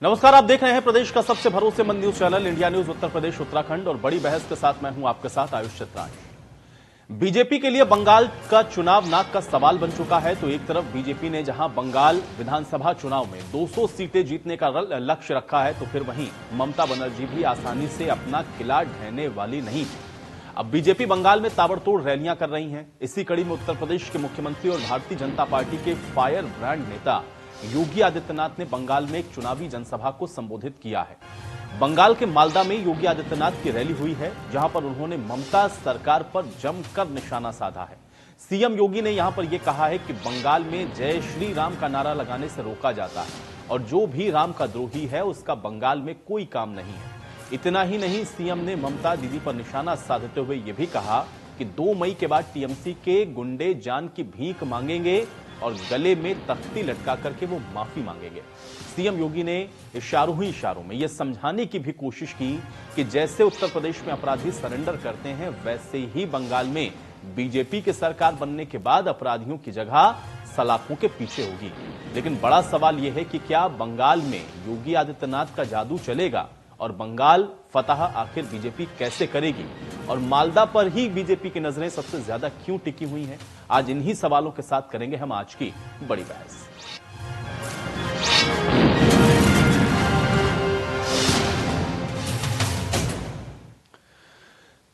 नमस्कार, आप देख रहे हैं प्रदेश का सबसे भरोसेमंद news channel India news Uttar Pradesh Uttarakhand और बड़ी बहस के साथ मैं हूं आपके साथ आयुष चित्रांश। बीजेपी के लिए बंगाल का चुनाव नाक का सवाल बन चुका है। तो एक तरफ बीजेपी ने जहां बंगाल विधानसभा चुनाव में 200 सीटें जीतने का लक्ष्य रखा है, तो फिर वहीं ममता बनर्जी भी आसानी से अपना किला ढहने वाली नहीं है। अब बीजेपी बंगाल में ताबड़तोड़ रैलियां कर रही हैं। इसी कड़ी में उत्तर प्रदेश के मुख्यमंत्री और भारतीय जनता पार्टी के फायर ब्रांड नेता योगी आदित्यनाथ ने बंगाल में एक चुनावी जनसभा को संबोधित किया है। बंगाल के मालदा में योगी आदित्यनाथ की रैली हुई है, जहां पर उन्होंने ममता सरकार पर जमकर निशाना साधा है। सीएम योगी ने यहां पर यह कहा है कि बंगाल में जय श्री राम का नारा लगाने से रोका जाता है और जो भी राम का द्रोही है उसका बंगाल में कोई काम नहीं है। इतना ही नहीं, सीएम ने ममता दीदी पर निशाना साधते हुए यह भी कहा कि 2 मई के बाद टीएमसी के गुंडे जान की भीख मांगेंगे और गले में तख्ती लटका करके वो माफी मांगेंगे। सीएम योगी ने इशारों ही इशारों में यह समझाने की भी कोशिश की कि जैसे उत्तर प्रदेश में अपराधी सरेंडर करते हैं, वैसे ही बंगाल में बीजेपी के सरकार बनने के बाद अपराधियों की जगह सलाखों के पीछे होगी। लेकिन बड़ा सवाल यह है कि क्या बंगाल में योगी आदित्यनाथ का जादू चलेगा और बंगाल फतह आखिर बीजेपी कैसे करेगी, और मालदा पर ही बीजेपी की नजरें सबसे ज्यादा क्यों टिकी हुई हैं? आज इन्हीं सवालों के साथ करेंगे हम आज की बड़ी बहस।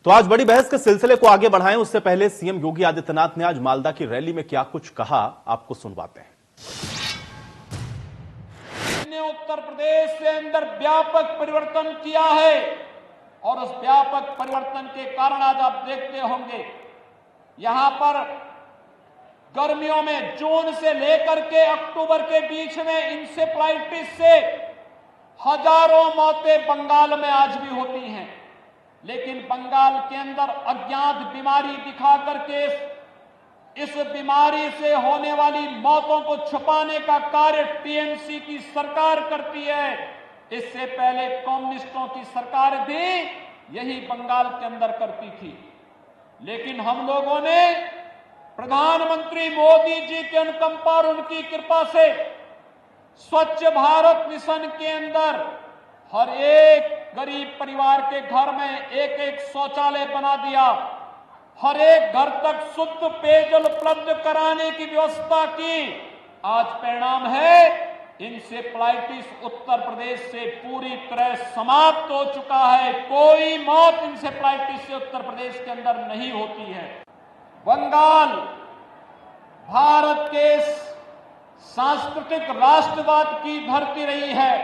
तो आज बड़ी बहस के सिलसिले को आगे बढ़ाएं उससे पहले सीएम योगी आदित्यनाथ ने आज मालदा की रैली में क्या कुछ कहा, आपको सुनवाते हैं। उत्तर प्रदेश के अंदर व्यापक परिवर्तन किया है और उस व्यापक परिवर्तन के कारण आज आप देखते होंगे यहां पर गर्मियों में जून से लेकर के अक्टूबर के बीच में इंसेफ्लाइटिस से हजारों मौतें बंगाल में आज भी होती हैं। लेकिन बंगाल के अंदर अज्ञात बीमारी दिखा करके इस बीमारी से होने वाली मौतों को छुपाने का कार्य टीएमसी की सरकार करती है। इससे पहले कम्युनिस्टों की सरकार भी यही बंगाल के अंदर करती थी। लेकिन हम लोगों ने प्रधानमंत्री मोदी जी के अनुकंपा और उनकी कृपा से स्वच्छ भारत मिशन के अंदर हर एक गरीब परिवार के घर में एक एक शौचालय बना दिया, हर एक घर तक शुद्ध पेयजल उपलब्ध कराने की व्यवस्था की। आज परिणाम है इंसेफ्लाइटिस उत्तर प्रदेश से पूरी तरह समाप्त हो चुका है। कोई मौत इंसेफ्लाइटिस से उत्तर प्रदेश के अंदर नहीं होती है। बंगाल भारत के सांस्कृतिक राष्ट्रवाद की धरती रही है,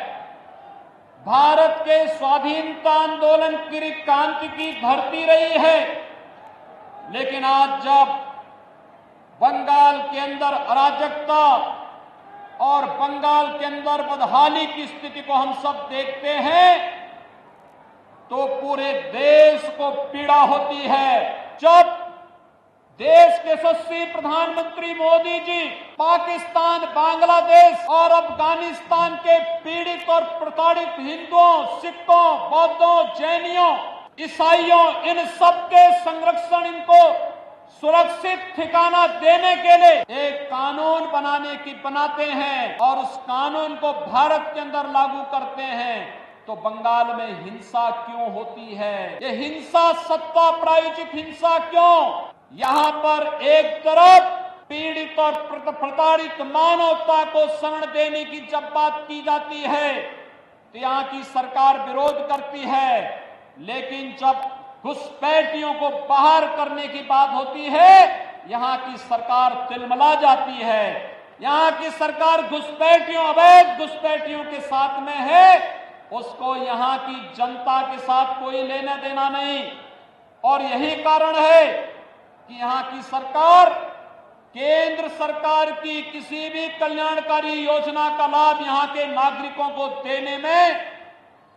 भारत के स्वाधीनता आंदोलन की क्रांति की धरती रही है। लेकिन आज जब बंगाल के अंदर अराजकता और बंगाल के अंदर बदहाली की स्थिति को हम सब देखते हैं तो पूरे देश को पीड़ा होती है। जब देश के यशस्वी प्रधानमंत्री मोदी जी पाकिस्तान, बांग्लादेश और अफगानिस्तान के पीड़ित और प्रताड़ित हिंदुओं, सिखों, बौद्धों, जैनियों, ईसाइयों, इन सबके संरक्षण, इनको सुरक्षित ठिकाना देने के लिए एक कानून बनाते हैं और उस कानून को भारत के अंदर लागू करते हैं, तो बंगाल में हिंसा क्यों होती है? ये हिंसा सत्ता प्रायोजित हिंसा क्यों? यहां पर एक तरफ पीड़ित और प्रताड़ित मानवता को शरण देने की जब बात की जाती है तो यहां की सरकार विरोध करती है, लेकिन जब घुसपैठियों को बाहर करने की बात होती है यहां की सरकार तिलमिला जाती है। यहां की सरकार घुसपैठियों, अवैध घुसपैठियों के साथ में है, उसको यहां की जनता के साथ कोई लेना देना नहीं। और यही कारण है कि यहां की सरकार केंद्र सरकार की किसी भी कल्याणकारी योजना का लाभ यहां के नागरिकों को देने में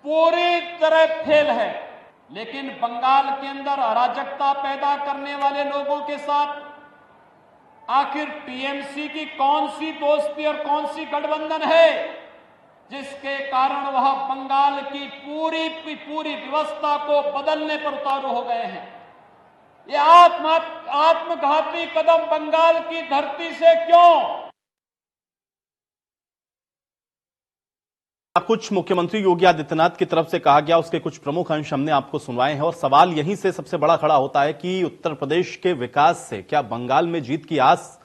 पूरी तरह फेल है। लेकिन बंगाल के अंदर अराजकता पैदा करने वाले लोगों के साथ आखिर टीएमसी की कौन सी दोस्ती और कौन सी गठबंधन है जिसके कारण वह बंगाल की पूरी व्यवस्था को बदलने पर उतारू हो गए हैं? ये आत्मघाती कदम बंगाल की धरती से क्यों? कुछ मुख्यमंत्री योगी आदित्यनाथ की तरफ से कहा गया, उसके कुछ प्रमुख अंश हमने आपको सुनवाए हैं और सवाल यहीं से सबसे बड़ा खड़ा होता है कि उत्तर प्रदेश के विकास से क्या बंगाल में जीत की आस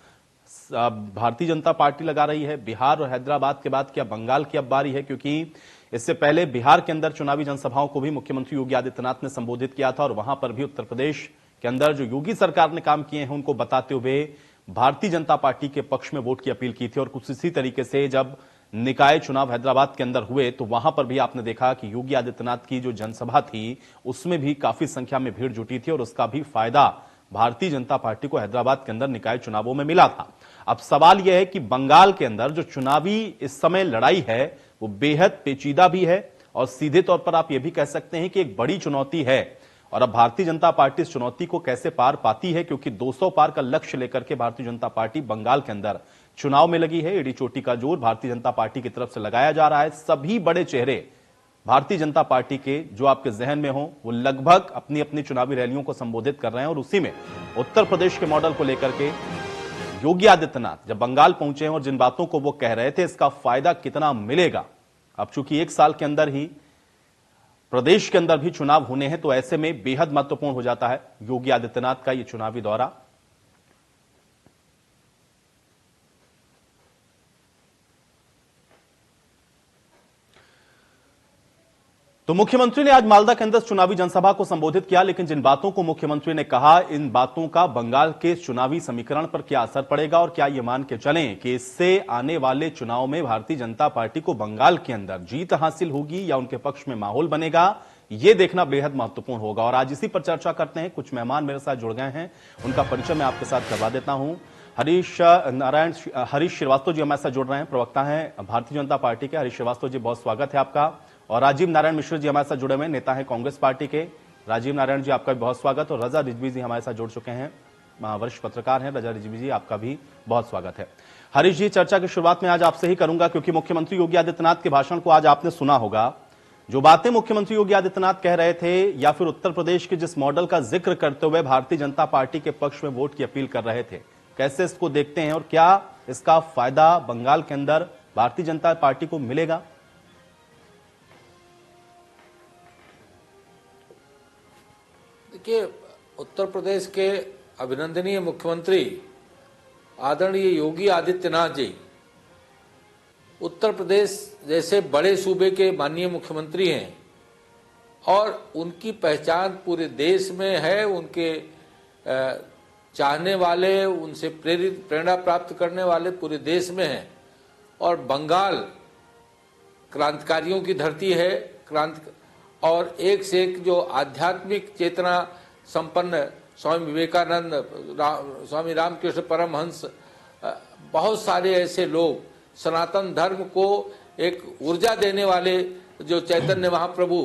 भारतीय जनता पार्टी लगा रही है? बिहार और हैदराबाद के बाद क्या बंगाल की अब बारी है? क्योंकि इससे पहले बिहार के अंदर चुनावी जनसभाओं को भी मुख्यमंत्री योगी आदित्यनाथ ने संबोधित किया था और वहां पर भी उत्तर प्रदेश के अंदर जो योगी सरकार ने काम किए हैं उनको बताते हुए भारतीय जनता पार्टी के पक्ष में वोट की अपील की थी। और कुछ इसी तरीके से जब निकाय चुनाव हैदराबाद के अंदर हुए तो वहां पर भी आपने देखा कि योगी आदित्यनाथ की जो जनसभा थी उसमें भी काफी संख्या में भीड़ जुटी थी और उसका भी फायदा भारतीय जनता पार्टी को हैदराबाद के अंदर निकाय चुनावों में मिला था। अब सवाल यह है कि बंगाल के अंदर जो चुनावी इस समय लड़ाई है वो बेहद पेचीदा भी है और सीधे तौर पर आप यह भी कह सकते हैं कि एक बड़ी चुनौती है। और अब भारतीय जनता पार्टी इस चुनौती को कैसे पार पाती है, क्योंकि 200 पार का लक्ष्य लेकर के भारतीय जनता पार्टी बंगाल के अंदर चुनाव में लगी है। एड़ी चोटी का जोर भारतीय जनता पार्टी की तरफ से लगाया जा रहा है। सभी बड़े चेहरे भारतीय जनता पार्टी के जो आपके जहन में हो वो लगभग अपनी अपनी चुनावी रैलियों को संबोधित कर रहे हैं और उसी में उत्तर प्रदेश के मॉडल को लेकर के योगी आदित्यनाथ जब बंगाल पहुंचे हैं और जिन बातों को वो कह रहे थे इसका फायदा कितना मिलेगा, अब चूंकि एक साल के अंदर ही प्रदेश के अंदर भी चुनाव होने हैं तो ऐसे में बेहद महत्वपूर्ण हो जाता है योगी आदित्यनाथ का यह चुनावी दौरा। तो मुख्यमंत्री ने आज मालदा के अंदर चुनावी जनसभा को संबोधित किया, लेकिन जिन बातों को मुख्यमंत्री ने कहा इन बातों का बंगाल के चुनावी समीकरण पर क्या असर पड़ेगा और क्या यह मान के चलें कि इससे आने वाले चुनाव में भारतीय जनता पार्टी को बंगाल के अंदर जीत हासिल होगी या उनके पक्ष में माहौल बनेगा, यह देखना बेहद महत्वपूर्ण होगा। और आज इसी पर चर्चा करते हैं। कुछ मेहमान मेरे साथ जुड़ गए हैं, उनका परिचय मैं आपके साथ करवा देता हूं। हरीश श्रीवास्तव जी हमारे साथ जुड़ रहे हैं, प्रवक्ता हैं भारतीय जनता पार्टी के। हरीश श्रीवास्तव जी बहुत स्वागत है आपका। और राजीव नारायण मिश्र जी हमारे साथ जुड़े हुए नेता हैं कांग्रेस पार्टी के। राजीव नारायण जी आपका भी बहुत स्वागत। और रजा रिजवी जी हमारे साथ जुड़ चुके हैं, वरिष्ठ पत्रकार हैं। रजा रिजवी जी आपका भी बहुत स्वागत है। हरीश जी, चर्चा की शुरुआत में आज आपसे ही करूंगा क्योंकि मुख्यमंत्री योगी आदित्यनाथ के भाषण को आज आपने सुना होगा। जो बातें मुख्यमंत्री योगी आदित्यनाथ कह रहे थे या फिर उत्तर प्रदेश के जिस मॉडल का जिक्र करते हुए भारतीय जनता पार्टी के पक्ष में वोट की अपील कर रहे थे, कैसे इसको देखते हैं और क्या इसका फायदा बंगाल के अंदर भारतीय जनता पार्टी को मिलेगा? देखिए, उत्तर प्रदेश के अभिनंदनीय मुख्यमंत्री आदरणीय योगी आदित्यनाथ जी उत्तर प्रदेश जैसे बड़े सूबे के माननीय मुख्यमंत्री हैं और उनकी पहचान पूरे देश में है। उनके चाहने वाले, उनसे प्रेरणा प्राप्त करने वाले पूरे देश में हैं। और बंगाल क्रांतिकारियों की धरती है। और एक से एक जो आध्यात्मिक चेतना संपन्न स्वामी विवेकानंद, स्वामी रामकृष्ण परमहंस, बहुत सारे ऐसे लोग सनातन धर्म को एक ऊर्जा देने वाले जो चैतन्य महाप्रभु,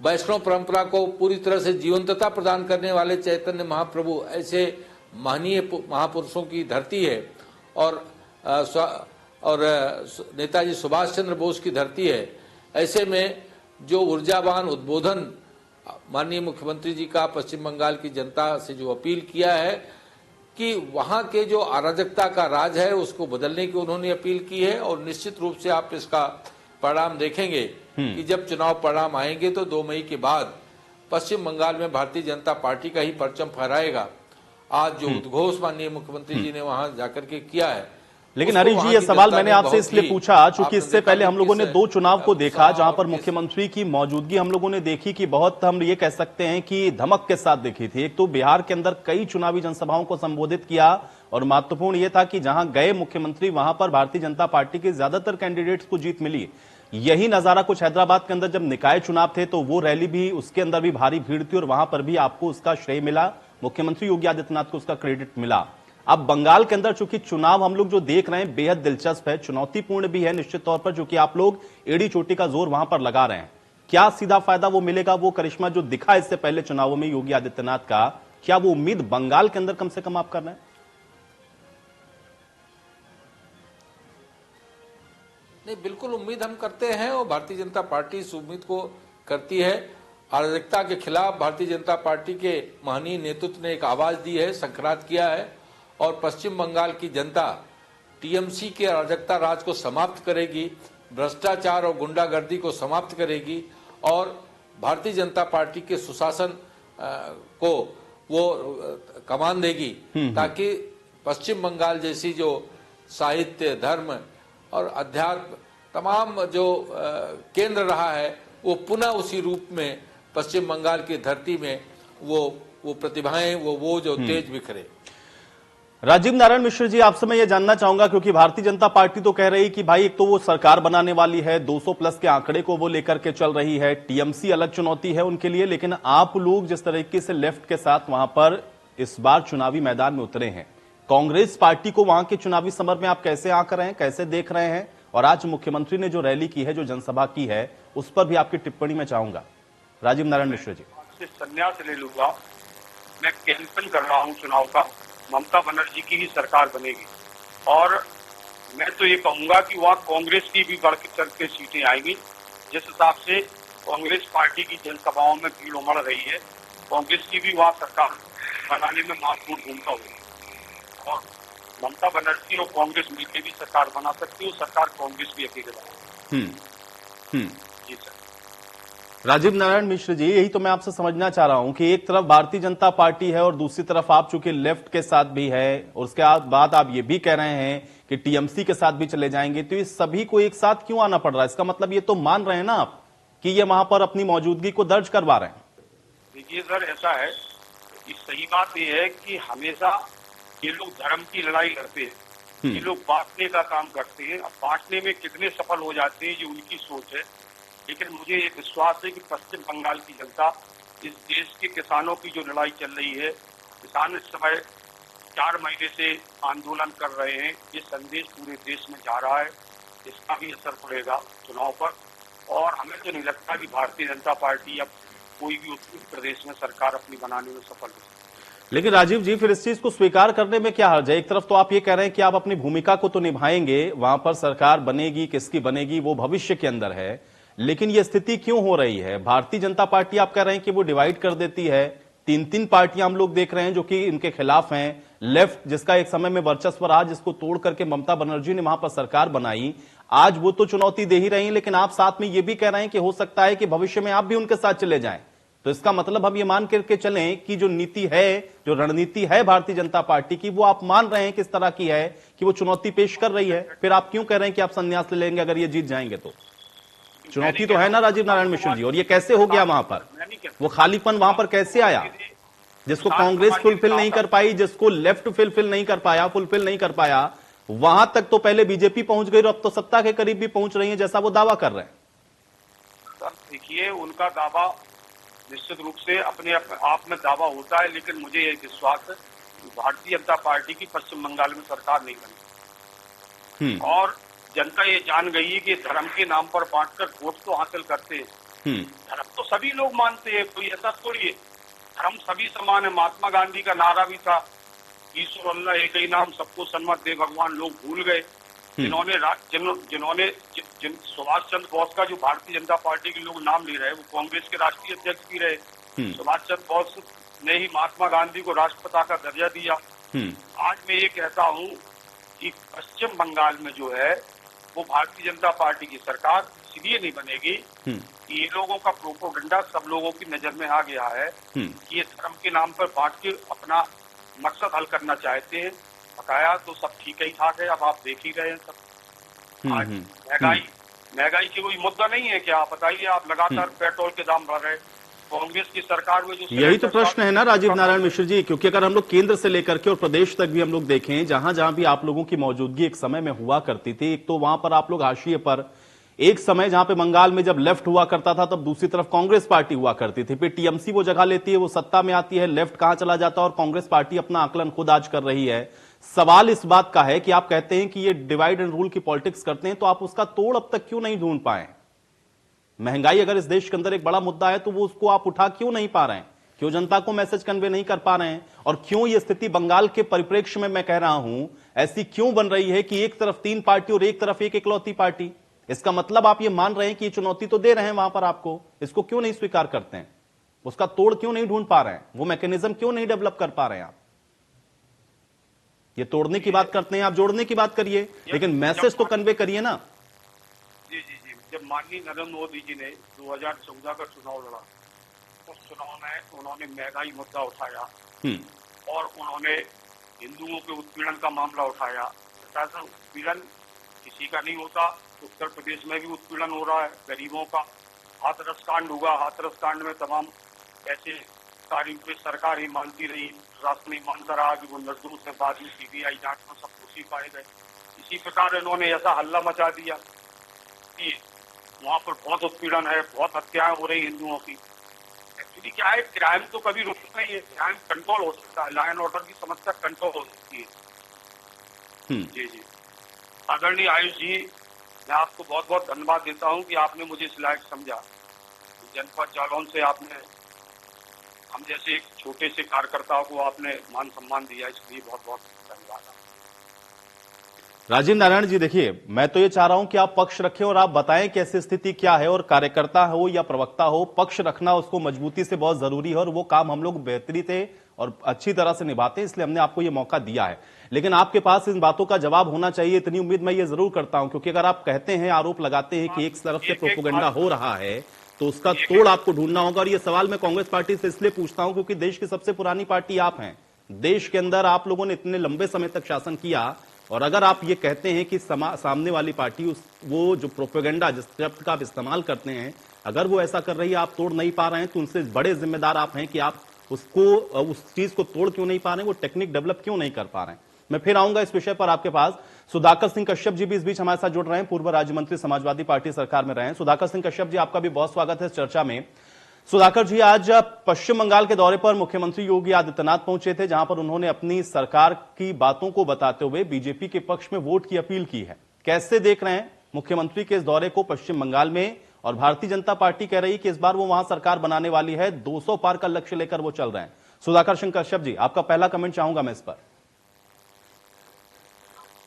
वैष्णव परंपरा को पूरी तरह से जीवंतता प्रदान करने वाले चैतन्य महाप्रभु, ऐसे महनीय महापुरुषों की धरती है। और नेताजी सुभाष चंद्र बोस की धरती है। ऐसे में जो ऊर्जावान उद्बोधन माननीय मुख्यमंत्री जी का पश्चिम बंगाल की जनता से जो अपील किया है कि वहां के जो अराजकता का राज है उसको बदलने की उन्होंने अपील की है। और निश्चित रूप से आप इसका परिणाम देखेंगे कि जब चुनाव परिणाम आएंगे तो 2 मई के बाद पश्चिम बंगाल में भारतीय जनता पार्टी का ही परचम फहराएगा। आज जो उद्घोष माननीय मुख्यमंत्री जी ने वहां जाकर के किया है। लेकिन हरीश जी, ये सवाल मैंने आपसे इसलिए पूछा चूंकि इससे पहले हम लोगों ने 2 चुनाव को देखा जहां पर मुख्यमंत्री की मौजूदगी हम लोगों ने देखी कि बहुत, हम ये कह सकते हैं कि धमक के साथ देखी थी। एक तो बिहार के अंदर कई चुनावी जनसभाओं को संबोधित किया और महत्वपूर्ण यह था कि जहां गए मुख्यमंत्री वहां पर भारतीय जनता पार्टी के ज्यादातर कैंडिडेट्स को जीत मिली। यही नजारा कुछ हैदराबाद के अंदर जब निकाय चुनाव थे तो वो रैली भी, उसके अंदर भी भारी भीड़ थी और वहां पर भी आपको उसका श्रेय मिला, मुख्यमंत्री योगी आदित्यनाथ को उसका क्रेडिट मिला। अब बंगाल के अंदर चूंकि चुनाव हम लोग जो देख रहे हैं बेहद दिलचस्प है, चुनौतीपूर्ण भी है निश्चित तौर पर, क्योंकि आप लोग एड़ी चोटी का जोर वहां पर लगा रहे हैं। क्या सीधा फायदा वो मिलेगा, वो करिश्मा जो दिखा इससे पहले चुनावों में योगी आदित्यनाथ का, क्या वो उम्मीद बंगाल के अंदर कम से कम आप कर रहे हैं? नहीं, बिल्कुल उम्मीद हम करते हैं और भारतीय जनता पार्टी इस उम्मीद को करती है। अराजकता के खिलाफ भारतीय जनता पार्टी के महनीय नेतृत्व ने एक आवाज दी है, संक्रांत किया है और पश्चिम बंगाल की जनता टीएमसी के अराजकता राज को समाप्त करेगी। भ्रष्टाचार और गुंडागर्दी को समाप्त करेगी और भारतीय जनता पार्टी के सुशासन को वो कमान देगी, ताकि पश्चिम बंगाल जैसी जो साहित्य, धर्म और अध्यात्म तमाम जो केंद्र रहा है वो पुनः उसी रूप में पश्चिम बंगाल की धरती में वो प्रतिभाएं, वो जो तेज बिखरे। राजीव नारायण मिश्र जी, आपसे मैं ये जानना चाहूंगा, क्योंकि भारतीय जनता पार्टी तो कह रही कि भाई एक तो वो सरकार बनाने वाली है, 200 प्लस के आंकड़े को वो लेकर के चल रही है, टीएमसी अलग चुनौती है उनके लिए, लेकिन आप लोग जिस तरीके से लेफ्ट के साथ वहां पर इस बार चुनावी मैदान में उतरे हैं, कांग्रेस पार्टी को वहां के चुनावी समर में आप कैसे आंक रहे हैं, कैसे देख रहे हैं? और आज मुख्यमंत्री ने जो रैली की है, जो जनसभा की है, उस पर भी आपकी टिप्पणी मैं चाहूंगा। राजीव नारायण मिश्र जी। संन्यास ले लूंगा, मैं कैंपेन कर रहा हूं चुनाव का, ममता बनर्जी की ही सरकार बनेगी। और मैं तो ये कहूंगा कि वहाँ कांग्रेस की भी बढ़ चढ़ के सीटें आएंगी। जिस हिसाब से कांग्रेस पार्टी की जनसभाओं में भीड़ उमड़ रही है, कांग्रेस की भी वहाँ सरकार बनाने में महत्वपूर्ण भूमिका होगी। और ममता बनर्जी और कांग्रेस मिलकर भी सरकार बना सकती है, सरकार कांग्रेस भी अकेले बना। जी सर। राजीव नारायण मिश्र जी, यही तो मैं आपसे समझना चाह रहा हूं कि एक तरफ भारतीय जनता पार्टी है और दूसरी तरफ आप चूंकि लेफ्ट के साथ भी है, और उसके बाद आप ये भी कह रहे हैं कि टीएमसी के साथ भी चले जाएंगे, तो ये सभी को एक साथ क्यों आना पड़ रहा है? इसका मतलब ये तो मान रहे हैं ना आप कि ये वहां पर अपनी मौजूदगी को दर्ज करवा रहे हैं। देखिए सर, ऐसा है कि सही बात यह है कि हमेशा ये लोग धर्म की लड़ाई लड़ते हैं, ये लोग बांटने का काम करते हैं। अब बांटने में कितने सफल हो जाते हैं ये उनकी सोच है, लेकिन मुझे एक विश्वास है कि पश्चिम बंगाल की जनता, इस देश के किसानों की जो लड़ाई चल रही है, किसान इस समय 4 महीने से आंदोलन कर रहे हैं, ये संदेश पूरे देश में जा रहा है, इसका भी असर पड़ेगा चुनाव पर। और हमें तो नहीं लगता कि भारतीय जनता पार्टी अब कोई भी उत्तर प्रदेश में सरकार अपनी बनाने में सफल हो। लेकिन राजीव जी, फिर इस चीज को स्वीकार करने में क्या हर्ज है? एक तरफ तो आप ये कह रहे हैं कि आप अपनी भूमिका को तो निभाएंगे, वहां पर सरकार बनेगी, किसकी बनेगी वो भविष्य के अंदर है, लेकिन ये स्थिति क्यों हो रही है? भारतीय जनता पार्टी आप कह रहे हैं कि वो डिवाइड कर देती है, 3-3 पार्टियां हम लोग देख रहे हैं जो कि इनके खिलाफ हैं। लेफ्ट जिसका एक समय में वर्चस्व रहा, जिसको तोड़ करके ममता बनर्जी ने वहां पर सरकार बनाई, आज वो तो चुनौती दे ही रही है, लेकिन आप साथ में ये भी कह रहे हैं कि हो सकता है कि भविष्य में आप भी उनके साथ चले जाएं। तो इसका मतलब हम ये मान करके चलें कि जो नीति है, जो रणनीति है भारतीय जनता पार्टी की, वो आप मान रहे हैं किस तरह की है कि वो चुनौती पेश कर रही है। फिर आप क्यों कह रहे हैं कि आप संन्यास ले लेंगे अगर ये जीत जाएंगे? तो चुनौती तो है ना राजीव नारायण मिश्र जी, और ये कैसे हो गया वहां पर? वो खालीपन वहां पर कैसे आया जिसको कांग्रेस फुलफिल नहीं कर पाई, जिसको लेफ्ट फुलफिल नहीं कर पाया, वहां तक तो पहले बीजेपी पहुंच गई और अब तो सत्ता के करीब भी पहुंच रही है, जैसा वो दावा कर रहे हैं। सर देखिए, उनका दावा निश्चित रूप से अपने आप में दावा होता है, लेकिन मुझे यह विश्वास है कि भारतीय जनता पार्टी की पश्चिम बंगाल में सरकार नहीं बनी। और जनता ये जान गई है कि धर्म के नाम पर बांटकर वोट तो हासिल करते हैं। धर्म तो सभी लोग मानते हैं, कोई ऐसा थोड़ी है, धर्म सभी समान है। महात्मा गांधी का नारा भी था, ईश्वर अल्लाह एक ही नाम, सबको सन्मत दे भगवान। लोग भूल गए जिन्होंने सुभाष चंद्र बोस का, जो भारतीय जनता पार्टी के लोग नाम ले रहे हैं, वो कांग्रेस के राष्ट्रीय अध्यक्ष भी रहे। सुभाष चंद्र बोस ने ही महात्मा गांधी को राष्ट्रपिता का दर्जा दिया। आज मैं ये कहता हूँ कि पश्चिम बंगाल में जो है वो भारतीय जनता पार्टी की सरकार इसलिए नहीं बनेगी कि ये लोगों का प्रोपोगंडा सब लोगों की नजर में आ गया है कि ये धर्म के नाम पर बांट के अपना मकसद हल करना चाहते हैं। बकाया तो सब ठीक ही ठाक है, अब आप देख ही रहे हैं सब। आज महंगाई की कोई मुद्दा नहीं है क्या? आप बताइए, आप लगातार पेट्रोल के दाम बढ़ रहे हैं, कांग्रेस की सरकार में जो यही तो प्रश्न है ना राजीव नारायण मिश्र जी, क्योंकि अगर हम लोग केंद्र से लेकर के और प्रदेश तक भी हम लोग देखें, जहां जहां भी आप लोगों की मौजूदगी एक समय में हुआ करती थी, एक तो वहां पर आप लोग हाशिए पर, एक समय जहां पे बंगाल में जब लेफ्ट हुआ करता था तब दूसरी तरफ कांग्रेस पार्टी हुआ करती थी, फिर टीएमसी वो जगह लेती है, वो सत्ता में आती है, लेफ्ट कहां चला जाता है और कांग्रेस पार्टी अपना आकलन खुद आज कर रही है। सवाल इस बात का है कि आप कहते हैं कि ये डिवाइड एंड रूल की पॉलिटिक्स करते हैं, तो आप उसका तोड़ अब तक क्यों नहीं ढूंढ पाए? महंगाई अगर इस देश के अंदर एक बड़ा मुद्दा है तो वो उसको आप उठा क्यों नहीं पा रहे हैं? क्यों जनता को मैसेज कन्वे नहीं कर पा रहे हैं? और क्यों ये स्थिति बंगाल के परिप्रेक्ष्य में मैं कह रहा हूं ऐसी क्यों बन रही है कि एक तरफ 3 पार्टी और एक तरफ एक इकलौती पार्टी? इसका मतलब आप ये मान रहे हैं कि ये चुनौती तो दे रहे हैं वहां पर आपको, इसको क्यों नहीं स्वीकार करते हैं? उसका तोड़ क्यों नहीं ढूंढ पा रहे हैं? वो मैकेनिज्म क्यों नहीं डेवलप कर पा रहे हैं आप? ये तोड़ने की बात करते हैं आप, जोड़ने की बात करिए, लेकिन मैसेज तो कन्वे करिए ना। जी जब माननीय नरेंद्र मोदी जी ने 2014 का चुनाव लड़ा, उस चुनाव में उन्होंने महंगाई मुद्दा उठाया और उन्होंने हिंदुओं के उत्पीड़न का मामला उठाया। दरअसल उत्पीड़न किसी का नहीं होता, उत्तर प्रदेश में भी उत्पीड़न हो रहा है गरीबों का। हाथरस कांड हुआ, हाथरस कांड में तमाम ऐसे कार्यों पे सरकार ही मानती रही, प्रशासन नहीं मानता रहा कि वो निर्दोष है, बाद में सीबीआई जांच में सब दोषी पाए गए। इसी प्रकार इन्होंने ऐसा हल्ला मचा दिया कि वहां पर बहुत उत्पीड़न है, बहुत हत्याएं हो रही हिंदुओं की। एक्चुअली क्या है, क्राइम तो कभी रुकता नहीं है, क्राइम कंट्रोल हो सकता है, लॉ एंड ऑर्डर की समस्या कंट्रोल हो सकती है। जी जी, आदरणीय आयुष जी, मैं आपको बहुत बहुत धन्यवाद देता हूं कि आपने मुझे इस लायक समझा। जनपद जालौन से आपने हम जैसे एक छोटे से कार्यकर्ता को आपने मान सम्मान दिया, इसके लिए बहुत बहुत धन्यवाद। राजीव नारायण जी, देखिए, मैं तो ये चाह रहा हूं कि आप पक्ष रखें और आप बताएं कि ऐसी स्थिति क्या है, और कार्यकर्ता हो या प्रवक्ता हो, पक्ष रखना उसको मजबूती से बहुत जरूरी है, और वो काम हम लोग बेहतरी से और अच्छी तरह से निभाते हैं, इसलिए हमने आपको ये मौका दिया है। लेकिन आपके पास इन बातों का जवाब होना चाहिए, इतनी उम्मीद मैं ये जरूर करता हूं, क्योंकि अगर आप कहते हैं, आरोप लगाते हैं कि एक तरफ से प्रोपेगेंडा हो रहा है, तो उसका तोड़ आपको ढूंढना होगा। और ये सवाल मैं कांग्रेस पार्टी से इसलिए पूछता हूं क्योंकि देश की सबसे पुरानी पार्टी आप हैं। देश के अंदर आप लोगों ने इतने लंबे समय तक शासन किया, और अगर आप ये कहते हैं कि सामने वाली पार्टी वो जो प्रोपेगेंडा, जिस शब्द का आप इस्तेमाल करते हैं, अगर वो ऐसा कर रही है, आप तोड़ नहीं पा रहे हैं, तो उनसे बड़े जिम्मेदार आप हैं कि आप उसको, उस चीज को तोड़ क्यों नहीं पा रहे हैं, वो टेक्निक डेवलप क्यों नहीं कर पा रहे हैं। मैं फिर आऊंगा इस विषय पर आपके पास। सुधाकर सिंह कश्यप जी भी इस बीच हमारे साथ जुड़ रहे हैं, पूर्व राज्य मंत्री, समाजवादी पार्टी सरकार में रहे हैं। सुधाकर सिंह कश्यप जी, आपका भी बहुत स्वागत है इस चर्चा में। सुधाकर जी, आज पश्चिम बंगाल के दौरे पर मुख्यमंत्री योगी आदित्यनाथ पहुंचे थे, जहां पर उन्होंने अपनी सरकार की बातों को बताते हुए बीजेपी के पक्ष में वोट की अपील की है। कैसे देख रहे हैं मुख्यमंत्री के इस दौरे को पश्चिम बंगाल में? और भारतीय जनता पार्टी कह रही है कि इस बार वो वहां सरकार बनाने वाली है, 200 पार का लक्ष्य लेकर वो चल रहे हैं। सुधाकर सिंह कश्यप जी, आपका पहला कमेंट चाहूंगा मैं इस पर।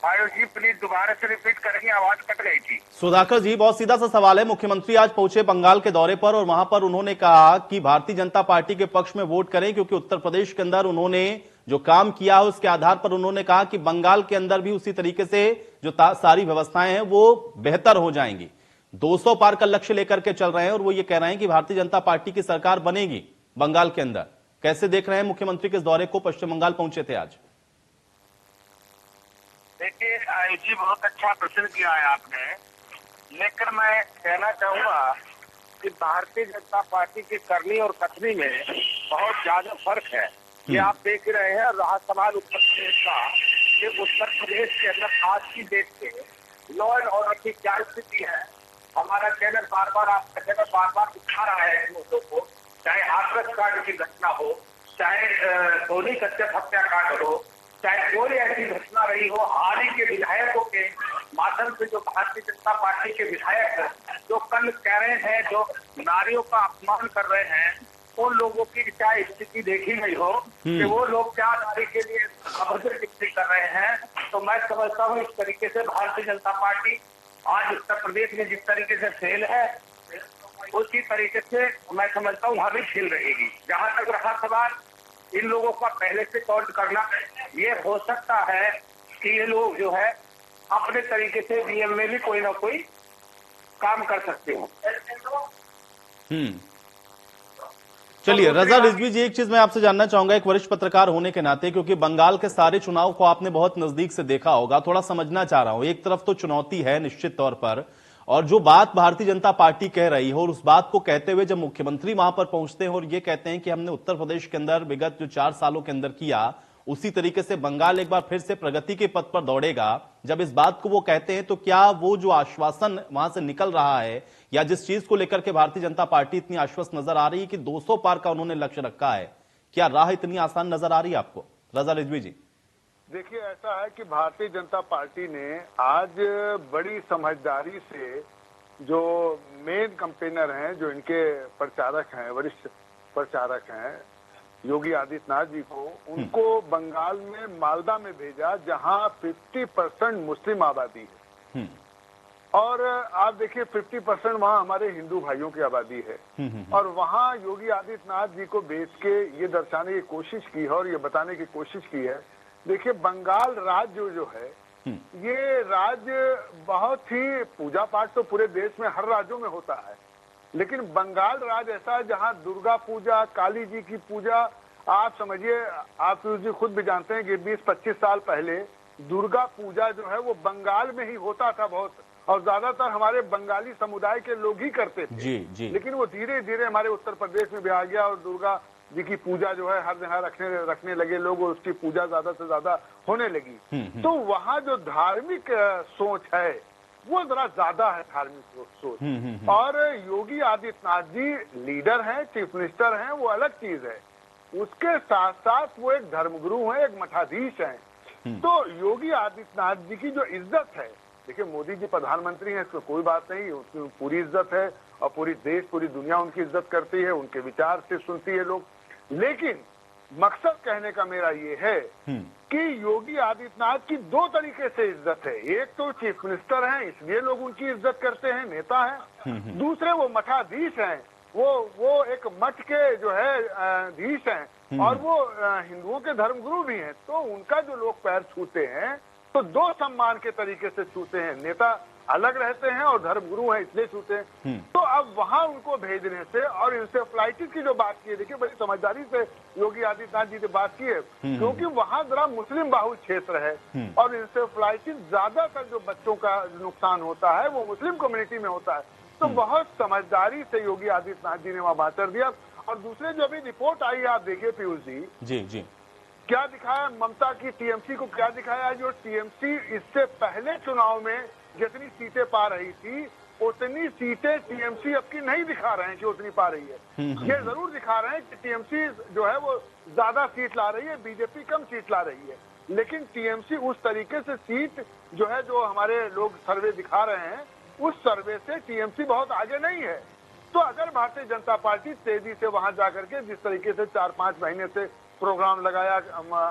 आयुष जी, प्लीज दोबारा से रिपीट करेंगे, आवाज कट गई थी। सुधाकर जी, बहुत सीधा सा सवाल है। मुख्यमंत्री आज पहुंचे बंगाल के दौरे पर, और वहां पर उन्होंने कहा कि भारतीय जनता पार्टी के पक्ष में वोट करें, क्योंकि उत्तर प्रदेश के अंदर उन्होंने जो काम किया है उसके आधार पर उन्होंने कहा कि बंगाल के अंदर भी उसी तरीके से जो सारी व्यवस्थाएं हैं वो बेहतर हो जाएंगी। 200 पार का लक्ष्य लेकर के चल रहे हैं, और वो ये कह रहे हैं कि भारतीय जनता पार्टी की सरकार बनेगी बंगाल के अंदर। कैसे देख रहे हैं मुख्यमंत्री के इस दौरे को? पश्चिम बंगाल पहुंचे थे आज। देखिए आयुष जी, बहुत अच्छा प्रश्न किया है आपने, लेकिन मैं कहना चाहूंगा कि भारतीय जनता पार्टी की करनी और कथनी में बहुत ज्यादा फर्क है। ये आप देख रहे हैं, रहा सवाल उत्तर प्रदेश का कि उत्तर प्रदेश के अंदर आज की डेट पे लॉ एंड ऑर्डर की क्या स्थिति है। हमारा चैनल बार बार आपका चैनल बार बार दिखा रहा है मुद्दों को, चाहे हाथरस कांड की घटना हो, चाहे सोनी कश्यप हत्याकांड हो, चाहे कोई ऐसी घटना रही हो। हाल ही के विधायकों के माध्यम से जो भारतीय जनता पार्टी के विधायक जो कल कह रहे हैं, जो नारियों का अपमान कर रहे हैं, उन लोगों की क्या स्थिति देखी गई हो कि वो लोग क्या नारी के लिए अभद्र टिप्पणी कर रहे हैं। तो मैं समझता हूँ इस तरीके से भारतीय जनता पार्टी आज उत्तर प्रदेश में जिस तरीके से फेल है, उसी तरीके से मैं समझता हूँ वहां भी खेल रहेगी। जहां तक रहा सवाल इन लोगों का पहले से काउंट करना, ये हो सकता है कि ये लोग जो है अपने तरीके से डीएम में भी कोई ना कोई काम कर सकते हो। चलिए रजा रिजवी जी, एक चीज मैं आपसे जानना चाहूंगा, एक वरिष्ठ पत्रकार होने के नाते, क्योंकि बंगाल के सारे चुनाव को आपने बहुत नजदीक से देखा होगा, थोड़ा समझना चाह रहा हूं। एक तरफ तो चुनौती है निश्चित तौर पर, और जो बात भारतीय जनता पार्टी कह रही है, और उस बात को कहते हुए जब मुख्यमंत्री वहां पर पहुंचते हैं और ये कहते हैं कि हमने उत्तर प्रदेश के अंदर विगत जो 4 सालों के अंदर किया, उसी तरीके से बंगाल एक बार फिर से प्रगति के पथ पर दौड़ेगा। जब इस बात को वो कहते हैं, तो क्या वो जो आश्वासन वहां से निकल रहा है, या जिस चीज को लेकर के भारतीय जनता पार्टी इतनी आश्वस्त नजर आ रही है कि 200 पार का उन्होंने लक्ष्य रखा है, क्या राह इतनी आसान नजर आ रही है आपको? रजा रिजवी जी, देखिए, ऐसा है कि भारतीय जनता पार्टी ने आज बड़ी समझदारी से जो मेन कंपेनर हैं, जो इनके प्रचारक हैं, वरिष्ठ प्रचारक हैं योगी आदित्यनाथ जी को, उनको बंगाल में मालदा में भेजा, जहां 50% मुस्लिम आबादी है। और आप देखिए 50% वहां हमारे हिंदू भाइयों की आबादी है। और वहां योगी आदित्यनाथ जी को भेज के ये दर्शाने की कोशिश की है और ये बताने की कोशिश की है, देखिए बंगाल राज्य जो है ये राज्य बहुत ही पूजा पाठ तो पूरे देश में हर राज्यों में होता है, लेकिन बंगाल राज्य ऐसा है जहां दुर्गा पूजा, काली जी की पूजा, आप समझिए, आप पीयूष जी खुद भी जानते हैं कि 20-25 साल पहले दुर्गा पूजा जो है वो बंगाल में ही होता था बहुत, और ज्यादातर हमारे बंगाली समुदाय के लोग ही करते थे। जी। लेकिन वो धीरे धीरे हमारे उत्तर प्रदेश में भी आ गया और दुर्गा जी की पूजा जो है हर जगह रखने लगे लोग, और उसकी पूजा ज्यादा से ज्यादा होने लगी। तो वहाँ जो धार्मिक सोच है वो जरा ज्यादा है, धार्मिक सोच। और योगी आदित्यनाथ जी लीडर हैं, चीफ मिनिस्टर हैं, वो अलग चीज है। उसके साथ साथ वो एक धर्मगुरु हैं, एक मठाधीश हैं। तो योगी आदित्यनाथ जी की जो इज्जत है, देखिए मोदी जी प्रधानमंत्री हैं, इसमें कोई बात नहीं, उसकी पूरी इज्जत है और पूरी देश पूरी दुनिया उनकी इज्जत करती है, उनके विचार से सुनती है लोग। लेकिन मकसद कहने का मेरा ये है कि योगी आदित्यनाथ की दो तरीके से इज्जत है। एक तो चीफ मिनिस्टर हैं, इसलिए लोग उनकी इज्जत करते हैं, नेता हैं। दूसरे वो मठाधीश हैं, वो एक मठ के जो है धीश हैं, और वो हिंदुओं के धर्मगुरु भी हैं। तो उनका जो लोग पैर छूते हैं तो दो सम्मान के तरीके से छूते हैं, नेता अलग रहते हैं और धर्मगुरु हैं इसलिए छूते हैं। तो अब वहां उनको भेजने से और इंसेफ्लाइटिस की जो बात की है, देखिए बड़ी समझदारी से योगी आदित्यनाथ जी ने बात की है, क्योंकि वहां जरा मुस्लिम बाहुल क्षेत्र है और इंसेफ्लाइटिस ज्यादातर जो बच्चों का नुकसान होता है वो मुस्लिम कम्युनिटी में होता है। तो बहुत समझदारी से योगी आदित्यनाथ जी ने वहां बात कर दिया। और दूसरे जो अभी रिपोर्ट आई है, आप देखिए पीयूष जी, क्या दिखाया ममता की टीएमसी को, क्या दिखाया जो टीएमसी इससे पहले चुनाव में जितनी सीटें पा रही थी उतनी सीटें टीएमसी अब की नहीं दिखा रहे हैं कि उतनी पा रही है। ये जरूर दिखा रहे हैं कि टीएमसी जो है वो ज्यादा सीट ला रही है, बीजेपी कम सीट ला रही है। लेकिन टीएमसी उस तरीके से सीट जो है, जो हमारे लोग सर्वे दिखा रहे हैं, उस सर्वे से टीएमसी बहुत आगे नहीं है। तो अगर भारतीय जनता पार्टी तेजी से वहां जाकर के जिस तरीके से 4-5 महीने से प्रोग्राम लगाया,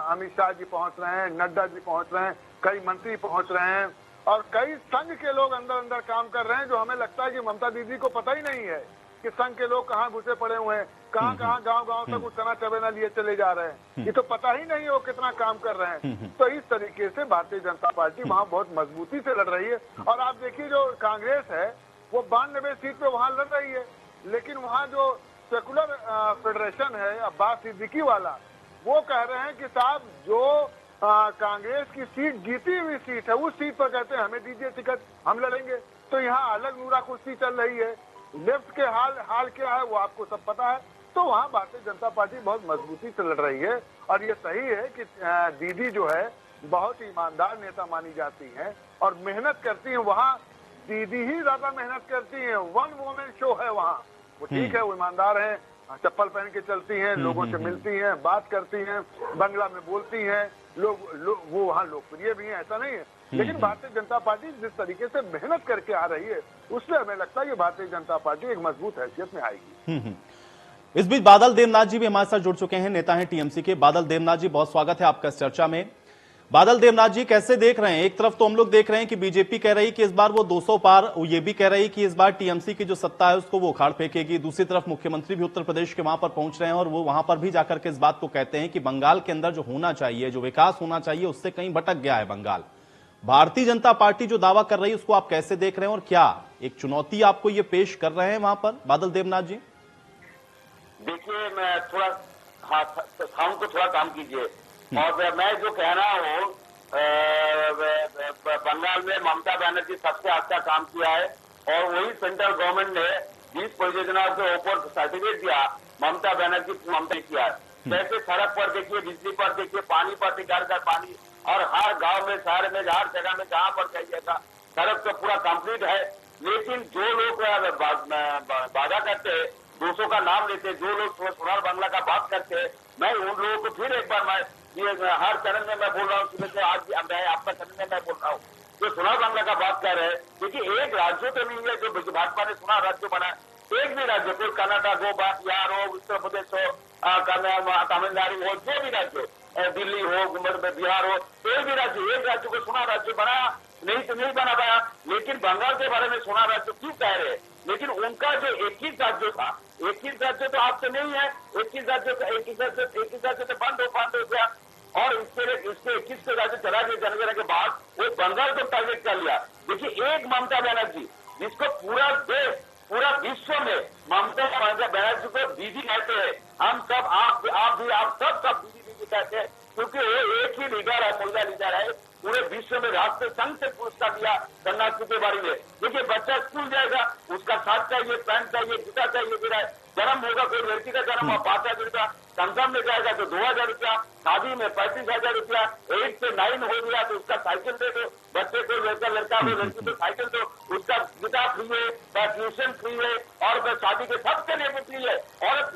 अमित शाह जी पहुंच रहे हैं, नड्डा जी पहुंच रहे हैं, कई मंत्री पहुंच रहे हैं और कई संघ के लोग अंदर अंदर काम कर रहे हैं, जो हमें लगता है कि ममता दीदी को पता ही नहीं है कि संघ के लोग कहाँ घुसे पड़े हुए हैं, कहाँ गांव तक उतना चबेना लिए चले जा रहे हैं। ये तो पता ही नहीं है वो कितना काम कर रहे हैं। तो इस तरीके से भारतीय जनता पार्टी वहाँ बहुत मजबूती से लड़ रही है। और आप देखिए जो कांग्रेस है वो 92 सीट पे वहाँ लड़ रही है, लेकिन वहाँ जो सेकुलर फेडरेशन है अब्बास सिद्दीकी वाला, वो कह रहे हैं कि साहब जो कांग्रेस की सीट जीती हुई सीट है उस सीट पर कहते हैं हमें दीजिए टिकट, हम लड़ेंगे। तो यहाँ अलग नूरा कुश्ती चल रही है। लेफ्ट के हाल क्या है वो आपको सब पता है। तो वहाँ भारतीय जनता पार्टी बहुत मजबूती से लड़ रही है। और ये सही है कि दीदी जो है बहुत ईमानदार नेता मानी जाती हैं और मेहनत करती हैं। वहाँ दीदी ही ज्यादा मेहनत करती हैं, वन वुमेन शो है वहाँ। वो ठीक है, वो ईमानदार है, चप्पल पहन के चलती हैं, लोगों से मिलती हैं, बात करती हैं, बंगला में बोलती हैं, वो वहाँ लोकप्रिय भी हैं, ऐसा नहीं है। लेकिन भारतीय जनता पार्टी जिस तरीके से मेहनत करके आ रही है उससे हमें लगता है कि भारतीय जनता पार्टी एक मजबूत हैसियत में आएगी। इस बीच बादल देवनाथ जी भी हमारे साथ जुड़ चुके हैं, नेता हैं टीएमसी के। बादल देवनाथ जी, बहुत स्वागत है आपका इस चर्चा में। बादल देवनाथ जी, कैसे देख रहे हैं? एक तरफ तो हम लोग देख रहे हैं कि बीजेपी कह रही कि इस बार वो 200 पार, ये भी कह रही कि इस बार टीएमसी की जो सत्ता है उसको वो उखाड़ फेंकेगी। दूसरी तरफ मुख्यमंत्री भी उत्तर प्रदेश के वहां पर पहुंच रहे हैं और वो वहां पर भी जाकर के इस बात को कहते हैं कि बंगाल के अंदर जो होना चाहिए, जो विकास होना चाहिए, उससे कहीं भटक गया है बंगाल। भारतीय जनता पार्टी जो दावा कर रही है उसको आप कैसे देख रहे हैं और क्या एक चुनौती आपको ये पेश कर रहे हैं वहां पर बादल देवनाथ जी? देखिए, मैं थोड़ा साउंड को थोड़ा कम कीजिए। और मैं जो कह रहा हूँ, बंगाल में ममता बनर्जी सबसे अच्छा काम किया है और वही सेंट्रल गवर्नमेंट ने 20 परियोजनाओं के ऊपर सर्टिफिकेट दिया, ममता बनर्जी ममता किया। जैसे सड़क पर देखिए, बिजली पर देखिए, पानी पर देखिए, घर पानी, और हर गांव में, शहर में, हर जगह में जहां पर चाहिएगा सड़क तो पूरा कंप्लीट है। लेकिन जो लोग वादा करते हैं, 200 का नाम लेते, जो लोग सोनार बांग्ला का बात करते, मैं उन लोगों को फिर एक बार ये हर चरण में मैं बोल रहा हूँ, सुबह से आज मैं आपका चरण में मैं बोल रहा हूँ, जो सोनार बांग्ला का बात कर रहे हैं, क्योंकि एक राज्य तो नहीं है जो भाजपा ने सोनार राज्य बनाया। एक भी राज्य, कोई कर्नाटक हो, बिहार हो, उत्तर प्रदेश हो, तमिलनाडु हो, जो भी राज्य, दिल्ली हो, बिहार हो, कोई भी राज्य, एक राज्य को सोनार राज्य बनाया नहीं तो नहीं बना पाया। लेकिन बंगाल के बारे में सोनार राज्य क्यों कह रहे हैं? लेकिन उनका जो 21 राज्य था, 21 राज्य तो आपसे नहीं है, 21 राज्य तो बंद हो गया। और इसके 21 को राज्य चला दिया जनगणना के बाद वो बंगाल को टारगेट कर लिया। देखिए, एक ममता बनर्जी जिसको पूरा देश, पूरा विश्व में ममता बनर्जी को दीदी कहते हैं, हम सब आप सब दीदी कहते हैं, क्योंकि वो एक ही लीडर है, महिला लीडर है पूरे विश्व में। राष्ट्रीय संघ से पुरस्कार दिया कन्याश्री के बारे में। देखिए, बच्चा स्कूल जाएगा, उसका शर्ट चाहिए, पैंट चाहिए, जूता चाहिए, फिर जन्म होगा, कोई लड़की का जन्म हुआ 5,000 रुपया, संगम में जाएगा तो 2,000 रुपया, शादी में 35,000 रुपया, 8 से 9 हो गया तो उसका साइकिल दे दो, बच्चे को लड़का हो लड़की को साइकिल दो, उसका पिता फ्री है, ट्यूशन फ्री है, और शादी के सबके लिए फ्री है। और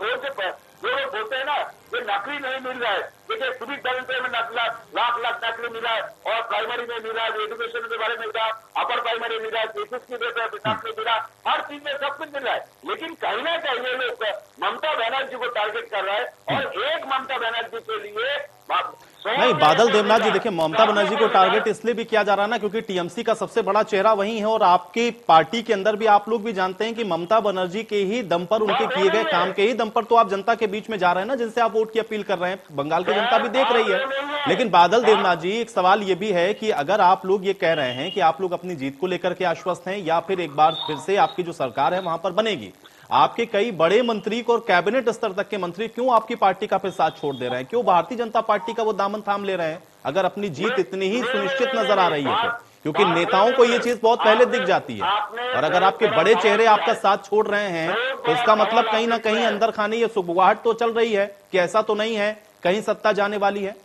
जो लोग बोलते हैं ना ये नौकरी नहीं मिल रहा है, देखिए सिविल सर्विस में लाख नौकरी मिला है, और प्राइमरी में मिला है, एजुकेशन के बारे में मिला, अपर प्राइमरी मिला है, केसेस की विकास में मिला, हर चीज में सब कुछ मिल रहा है। लेकिन कहीं ना कहीं ये लोग ममता बनर्जी को टारगेट कर रहा है, और एक ममता बनर्जी के लिए नहीं, बादल देवनाथ जी, देखिए ममता बनर्जी को टारगेट इसलिए भी किया जा रहा है ना क्योंकि टीएमसी का सबसे बड़ा चेहरा वही है, और आपकी पार्टी के अंदर भी आप लोग भी जानते हैं कि ममता बनर्जी के ही दम पर, उनके किए गए काम के ही दम पर तो आप जनता के बीच में जा रहे हैं ना, जिनसे आप वोट की अपील कर रहे हैं। बंगाल की जनता भी देख रही है। लेकिन बादल देवनाथ जी, एक सवाल ये भी है कि अगर आप लोग ये कह रहे हैं कि आप लोग अपनी जीत को लेकर के आश्वस्त हैं, या फिर एक बार फिर से आपकी जो सरकार है वहां पर बनेगी, आपके कई बड़े मंत्री को और कैबिनेट स्तर तक के मंत्री क्यों आपकी पार्टी का फिर साथ छोड़ दे रहे हैं? क्यों भारतीय जनता पार्टी का वो दामन थाम ले रहे हैं अगर अपनी जीत इतनी ही सुनिश्चित नजर आ रही है तो? क्योंकि नेताओं को ये चीज बहुत पहले दिख जाती है, और अगर आपके बड़े चेहरे आपका साथ छोड़ रहे हैं तो इसका मतलब कहीं ना कहीं अंदर खाने ये सुगबुगाहट तो चल रही है कि ऐसा तो नहीं है कहीं सत्ता जाने वाली है।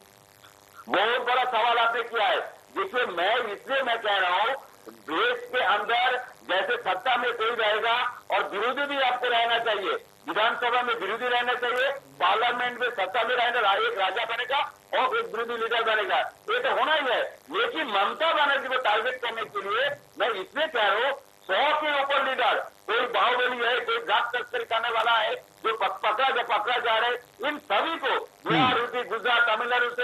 बहुत बड़ा सवाल आपने किया है। देखिए, मैं कह रहा हूँ देश के अंदर जैसे सत्ता में कोई रहेगा और विरोधी भी आपको रहना चाहिए, विधानसभा में विरोधी रहना चाहिए, पार्लियामेंट में सत्ता में रहना, एक राजा बनेगा और एक विरोधी लीडर बनेगा, ये तो होना ही है। लेकिन ममता बनर्जी को टारगेट करने के लिए मैं इसलिए कह रहा हूँ 100 के ऊपर लीडर, कोई बाहुबली है, कोई जात तस्करी करने वाला है जो पकड़ा जा रहे, इन सभी को बिहार, यूपी, गुजरात, तमिलनाडु से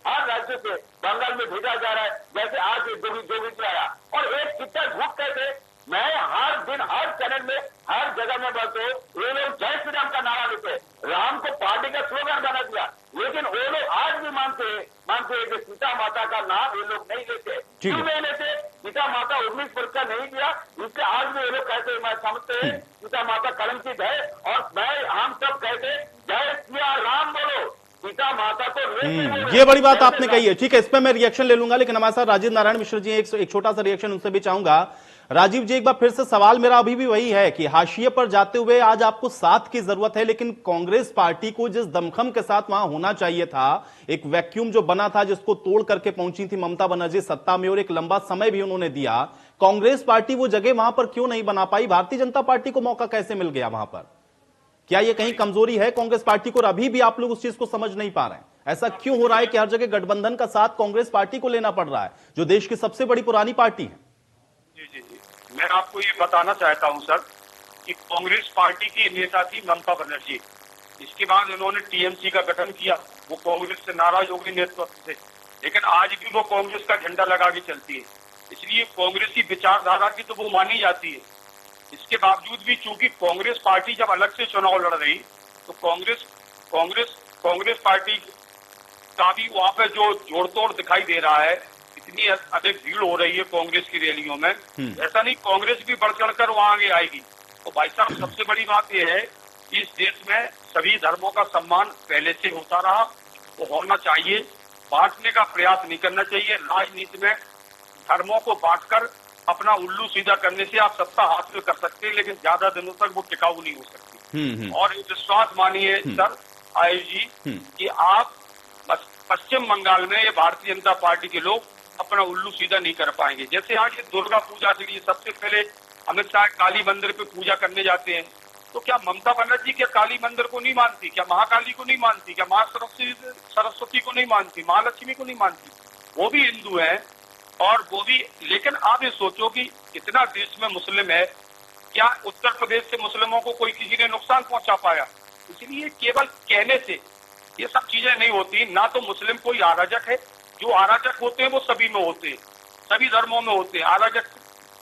हर राज्य से बंगाल में भेजा जा रहा है। जैसे आज जो भी आया, और एक कितना झूठ कहते, मैं हर दिन हर चैनल में हर जगह में बोलते ये लोग जय श्री राम का नारा देते, राम को पार्टी का स्लोगन बना दिया, लेकिन वो लोग आज भी मानते हैं कि सीता माता का नाम ये लोग नहीं लेते। क्यों नहीं लेते? सीता माता 19 वर्ष का नहीं दिया, इससे आज भी ये लोग कहते, मैं समझते हैं सीता माता कलंकित है, और हम सब कहते जय श्री राम बोलो, सीता माता को ये बड़ी बात आपने कही है। ठीक है, इस पे मैं रिएक्शन ले लूंगा, लेकिन हमारे साथ राजीव नारायण मिश्र जी एक छोटा सा रिएक्शन उनसे भी चाहूंगा। राजीव जी, एक बार फिर से सवाल मेरा अभी भी वही है कि हाशिए पर जाते हुए आज आपको साथ की जरूरत है, लेकिन कांग्रेस पार्टी को जिस दमखम के साथ वहां होना चाहिए था, एक वैक्यूम जो बना था जिसको तोड़ करके पहुंची थी ममता बनर्जी सत्ता में, और एक लंबा समय भी उन्होंने दिया, कांग्रेस पार्टी वो जगह वहां पर क्यों नहीं बना पाई? भारतीय जनता पार्टी को मौका कैसे मिल गया वहां पर? क्या ये कहीं कमजोरी है कांग्रेस पार्टी को और अभी भी आप लोग उस चीज को समझ नहीं पा रहे हैं? ऐसा क्यों हो रहा है कि हर जगह गठबंधन का साथ कांग्रेस पार्टी को लेना पड़ रहा है जो देश की सबसे बड़ी पुरानी पार्टी है? जी, मैं आपको ये बताना चाहता हूं सर कि कांग्रेस पार्टी की नेता थी ममता बनर्जी, इसके बाद उन्होंने टीएमसी का गठन किया, वो कांग्रेस से नाराज हो गई नेतृत्व से, लेकिन आज भी वो कांग्रेस का झंडा लगा के चलती है, इसलिए कांग्रेसी विचारधारा की तो वो मानी जाती है। इसके बावजूद भी चूंकि कांग्रेस पार्टी जब अलग से चुनाव लड़ रही तो कांग्रेस पार्टी का भी वहां पे जो जोड़तोड़ दिखाई दे रहा है, इतनी अधिक भीड़ हो रही है कांग्रेस की रैलियों में, ऐसा नहीं कांग्रेस भी बढ़ चढ़कर वहां आगे आएगी। तो भाई साहब, सबसे बड़ी बात यह है कि इस देश में सभी धर्मों का सम्मान पहले से होता रहा, वो होना चाहिए, बांटने का प्रयास नहीं करना चाहिए। राजनीति में धर्मों को बांटकर अपना उल्लू सीधा करने से आप सत्ता हासिल कर सकते हैं, लेकिन ज्यादा दिनों तक वो टिकाऊ नहीं हो सकती। और विश्वास मानिए सर आयुष जी कि आप पश्चिम बंगाल में ये भारतीय जनता पार्टी के लोग अपना उल्लू सीधा नहीं कर पाएंगे। जैसे आज ये दुर्गा पूजा के लिए सबसे पहले अमित शाह काली मंदिर पे पूजा करने जाते हैं, तो क्या ममता बनर्जी क्या काली मंदिर को नहीं मानती? क्या महाकाली को नहीं मानती? क्या माँ सरस्वती को नहीं मानती? महालक्ष्मी को नहीं मानती? वो भी हिंदू है और वो भी, लेकिन आप ये सोचो कि कितना देश में मुस्लिम है, क्या उत्तर प्रदेश से मुस्लिमों को कोई किसी ने नुकसान पहुंचा पाया? इसलिए केवल कहने से ये सब चीजें नहीं होती। ना तो मुस्लिम कोई अराजक है, जो अराजक होते हैं वो सभी में होते हैं, सभी धर्मों में होते हैं। अराजक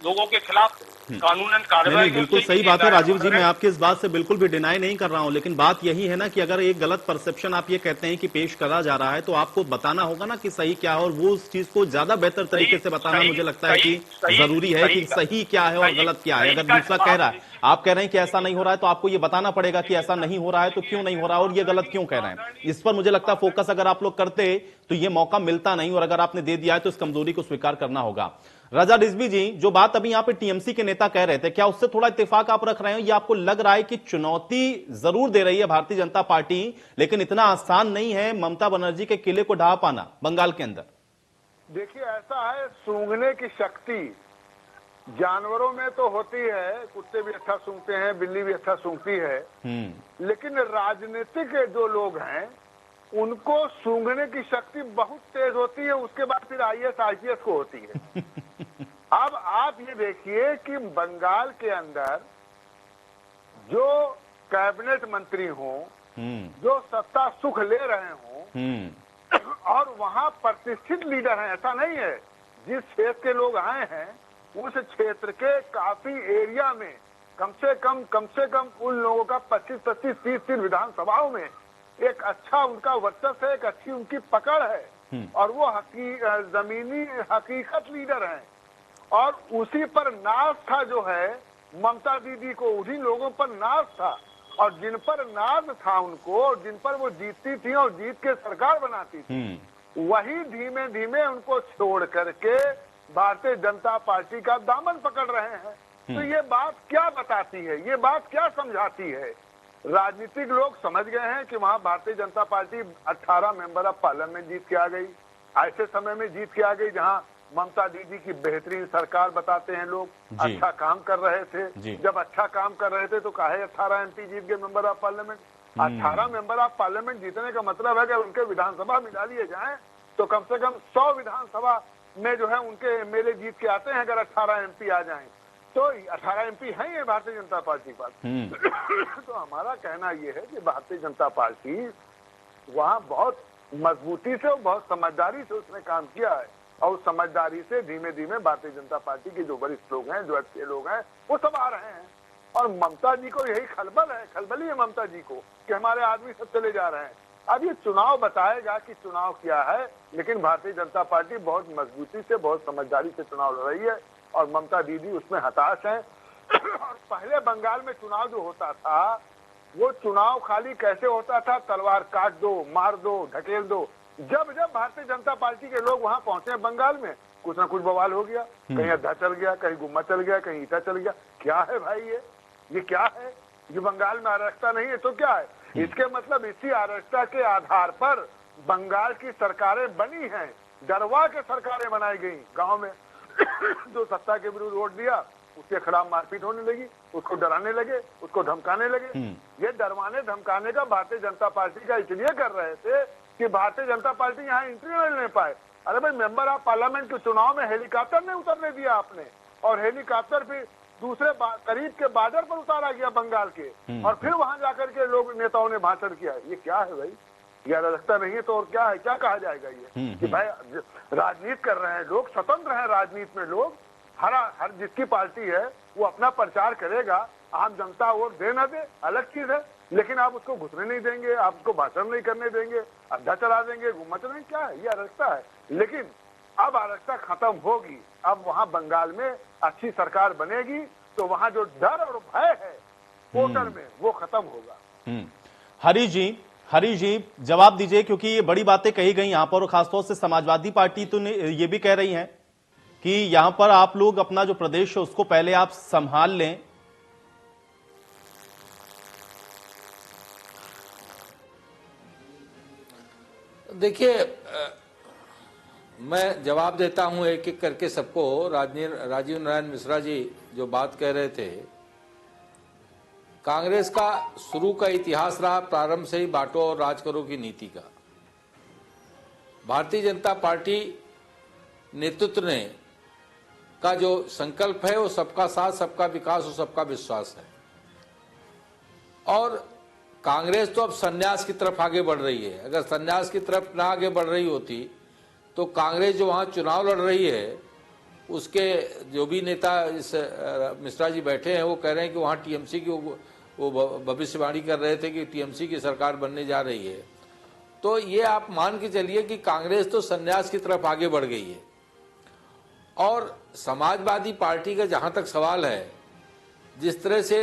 लोगों के खिलाफ कानूनन नहीं, कार्रवाई बिल्कुल सही बात है राजीव जी, मैं आपकी इस बात से बिल्कुल भी डिनाई नहीं कर रहा हूं, लेकिन बात यही है ना कि अगर एक गलत परसेप्शन आप ये कहते हैं कि पेश करा जा रहा है, तो आपको बताना होगा ना कि सही क्या है, और वो उस चीज को ज्यादा बेहतर तरीके से बताना मुझे लगता है कि जरूरी है कि सही क्या है और गलत क्या है। अगर दूसरा कह रहा है, आप कह रहे हैं कि ऐसा नहीं हो रहा है, तो आपको ये बताना पड़ेगा कि ऐसा नहीं हो रहा है तो क्यों नहीं हो रहा है और ये गलत क्यों कह रहे हैं। इस पर मुझे लगता है फोकस अगर आप लोग करते तो ये मौका मिलता नहीं, और अगर आपने दे दिया है तो इस कमजोरी को स्वीकार करना होगा। राजा रिजवी जी, जो बात अभी यहां पे टीएमसी के नेता कह रहे थे, क्या उससे थोड़ा इत्तेफाक आप रख रहे हैं? या आपको लग रहा है कि चुनौती जरूर दे रही है भारतीय जनता पार्टी, लेकिन इतना आसान नहीं है ममता बनर्जी के किले को ढहा पाना बंगाल के अंदर? देखिए, ऐसा है, सूंघने की शक्ति जानवरों में तो होती है, कुत्ते भी अच्छा सूंघते हैं, बिल्ली भी अच्छा सूंघती है, लेकिन राजनीतिक जो लोग हैं उनको सूंघने की शक्ति बहुत तेज होती है, उसके बाद फिर आईएएस आईपीएस को होती है। अब आप ये देखिए कि बंगाल के अंदर जो कैबिनेट मंत्री हों, जो सत्ता सुख ले रहे हों, और वहां प्रतिष्ठित लीडर हैं, ऐसा नहीं है, जिस क्षेत्र के लोग आए हैं उस क्षेत्र के काफी एरिया में कम से कम उन लोगों का 25-25, 30 विधानसभाओं में एक अच्छा उनका वर्चस्व है, एक अच्छी उनकी पकड़ है, और वो जमीनी हकीकत लीडर हैं। और उसी पर नाज था जो है ममता दीदी को, उन्हीं लोगों पर नाज था, और जिन पर नाज था उनको, और जिन पर वो जीतती थी और जीत के सरकार बनाती थी, वही धीमे धीमे उनको छोड़ करके भारतीय जनता पार्टी का दामन पकड़ रहे हैं। तो ये बात क्या बताती है, ये बात क्या समझाती है? राजनीतिक लोग समझ गए हैं कि वहां Bharatiya Janata party 18 member of parliament जीत के आ गई, ऐसे समय में जीत के आ गई जहां ममता दीदी की बेहतरीन सरकार बताते हैं लोग, अच्छा काम कर रहे थे। जब अच्छा काम कर रहे थे तो काहे 18 एमपी जीत गए member of parliament? 18 member of parliament जीतने का मतलब है कि उनके विधानसभा मिला लिए जाए तो कम से कम 100 विधानसभा में जो है उनके एमएलए जीत के आते हैं, अगर 18 एमपी आ जाएं तो 18 एमपी हैं ये भारतीय जनता पार्टी पर। तो हमारा कहना ये है कि भारतीय जनता पार्टी वहां बहुत मजबूती से और बहुत समझदारी से उसने काम किया है, और उस समझदारी से धीमे धीमे भारतीय जनता पार्टी के जो वरिष्ठ लोग हैं, जो अच्छे लोग हैं, वो सब आ रहे हैं। और ममता जी को यही खलबली है ममता जी को कि हमारे आदमी सब चले जा रहे हैं। अब ये चुनाव बताएगा कि चुनाव क्या है, लेकिन भारतीय जनता पार्टी बहुत मजबूती से, बहुत समझदारी से चुनाव लड़ रही है, और ममता दीदी उसमें हताश है। और पहले बंगाल में चुनाव जो होता था, वो चुनाव खाली कैसे होता था, तलवार काट दो, मार दो, ढकेल दो। जब जब भारतीय जनता पार्टी के लोग वहां पहुंचे बंगाल में, कुछ ना कुछ बवाल हो गया, कहीं अद्धा चल गया, कहीं गुम्मा चल गया, कहीं ईटा चल गया। क्या है भाई ये क्या है? ये बंगाल में अराजकता नहीं है तो क्या है? इसके मतलब इसी अराजकता के आधार पर बंगाल की सरकारें बनी हैं, डरवा के सरकारें बनाई गई। गांव में जो सत्ता के विरुद्ध वोट दिया उसके खिलाफ मारपीट होने लगी, उसको डराने लगे, उसको धमकाने लगे। ये डरवाने धमकाने का भारतीय जनता पार्टी का इसलिए कर रहे थे कि भारतीय जनता पार्टी यहाँ एंट्री नहीं ले पाए। अरे भाई, मेंबर ऑफ पार्लियामेंट के चुनाव में हेलीकॉप्टर नहीं उतरने दिया आपने, और हेलीकॉप्टर भी दूसरे करीब के बॉर्डर पर उतारा गया बंगाल के, और फिर वहां जाकर के लोग नेताओं ने भाषण किया। ये क्या है भाई? ये अराजकता नहीं है तो और क्या है? क्या कहा जाएगा ये कि भाई राजनीति कर रहे हैं लोग, स्वतंत्र हैं राजनीति में लोग, हर जिसकी पार्टी है वो अपना प्रचार करेगा, आम जनता वोट दे ना दे अलग चीज है, लेकिन आप उसको घुसने नहीं देंगे, आप उसको भाषण नहीं करने देंगे, अड्डा चला देंगे, गुम्मा चलाएंगे। क्या है? ये अराजकता है। लेकिन अब अराजकता खत्म होगी, अब वहां बंगाल में अच्छी सरकार बनेगी, तो वहां जो डर और भय है वोटर में वो खत्म होगा। हरी जी जवाब दीजिए, क्योंकि ये बड़ी बातें कही गई यहां पर, और खासतौर से समाजवादी पार्टी तो ये भी कह रही है कि यहां पर आप लोग अपना जो प्रदेश है उसको पहले आप संभाल लें। देखिए, मैं जवाब देता हूं एक एक करके सबको। राजीव नारायण मिश्रा जी जो बात कह रहे थे, कांग्रेस का शुरू का इतिहास रहा प्रारंभ से ही बांटो और राज करो की नीति का। भारतीय जनता पार्टी नेतृत्व ने का जो संकल्प है वो सबका साथ, सबका विकास और सबका विश्वास है। और कांग्रेस तो अब संन्यास की तरफ आगे बढ़ रही है। अगर संन्यास की तरफ ना आगे बढ़ रही होती तो कांग्रेस जो वहां चुनाव लड़ रही है उसके जो भी नेता इस मिश्रा जी बैठे हैं वो कह रहे हैं कि वहाँ टीएमसी की वो भविष्यवाणी कर रहे थे कि टीएमसी की सरकार बनने जा रही है। तो ये आप मान के चलिए कि कांग्रेस तो संन्यास की तरफ आगे बढ़ गई है। और समाजवादी पार्टी का जहां तक सवाल है, जिस तरह से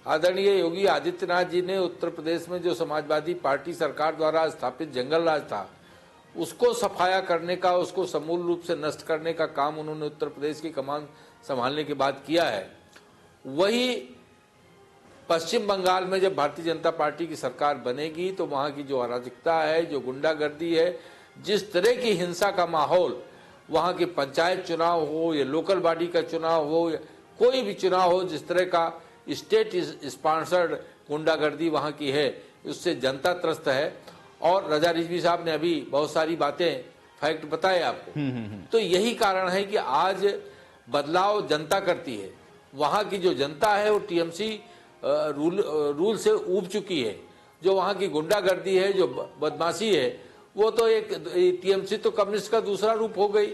आदरणीय योगी आदित्यनाथ जी ने उत्तर प्रदेश में जो समाजवादी पार्टी सरकार द्वारा स्थापित जंगल राज था उसको सफाया करने का, उसको समूल रूप से नष्ट करने का काम उन्होंने उत्तर प्रदेश की कमान संभालने के बाद किया है, वही पश्चिम बंगाल में जब भारतीय जनता पार्टी की सरकार बनेगी तो वहां की जो अराजकता है, जो गुंडागर्दी है, जिस तरह की हिंसा का माहौल वहां के पंचायत चुनाव हो या लोकल बॉडी का चुनाव हो या कोई भी चुनाव हो, जिस तरह का स्टेट स्पॉन्सर्ड गुंडागर्दी वहां की है, उससे जनता त्रस्त है। और रजा रिजवी साहब ने अभी बहुत सारी बातें फैक्ट बताए आपको। तो यही कारण है कि आज बदलाव जनता करती है। वहां की जो जनता है वो टीएमसी रूल से ऊब चुकी है। जो वहां की गुंडागर्दी है, जो बदमाशी है, वो तो एक टीएमसी तो कम्युनिस्ट का दूसरा रूप हो गई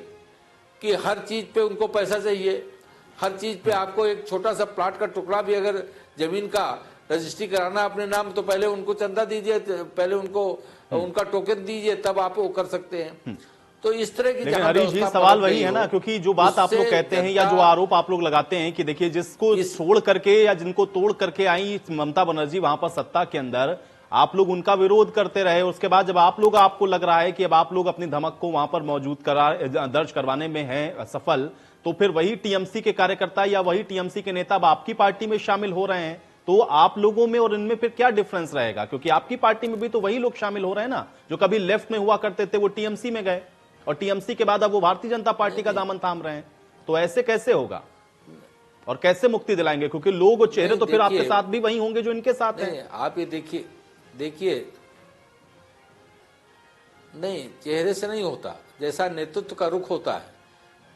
कि हर चीज पे उनको पैसा चाहिए। हर चीज पे आपको एक छोटा सा प्लाट का टुकड़ा भी अगर जमीन का रजिस्ट्री कराना अपने नाम, तो पहले उनको चंदा दीजिए, पहले उनको उनका टोकन दीजिए, तब आप वो कर सकते हैं। तो इस तरह की लेकिन हरीश जी सवाल वही है ना, क्योंकि जो बात आप लोग कहते हैं या जो आरोप आप लोग लगाते हैं कि देखिए जिसको छोड़ करके या जिनको तोड़ करके आई ममता बनर्जी वहां पर सत्ता के अंदर, आप लोग उनका विरोध करते रहे। उसके बाद जब आपको लग रहा है कि अब आप लोग अपनी धमक को वहां पर दर्ज करवाने में हैं सफल, तो फिर वही टीएमसी के कार्यकर्ता या वही टीएमसी के नेता अब आपकी पार्टी में शामिल हो रहे हैं। तो आप लोगों में और इनमें फिर क्या डिफरेंस रहेगा? क्योंकि आपकी पार्टी में भी तो वही लोग शामिल हो रहे हैं ना, जो कभी लेफ्ट में हुआ करते थे वो टीएमसी में गए और टीएमसी के बाद अब वो भारतीय जनता पार्टी का दामन थाम रहे हैं। तो ऐसे कैसे होगा और कैसे मुक्ति दिलाएंगे? क्योंकि लोग और चेहरे तो फिर आपके साथ भी वही होंगे जो इनके साथ हैं। आप ये देखिए नहीं, चेहरे से नहीं होता, जैसा नेतृत्व का रुख होता है।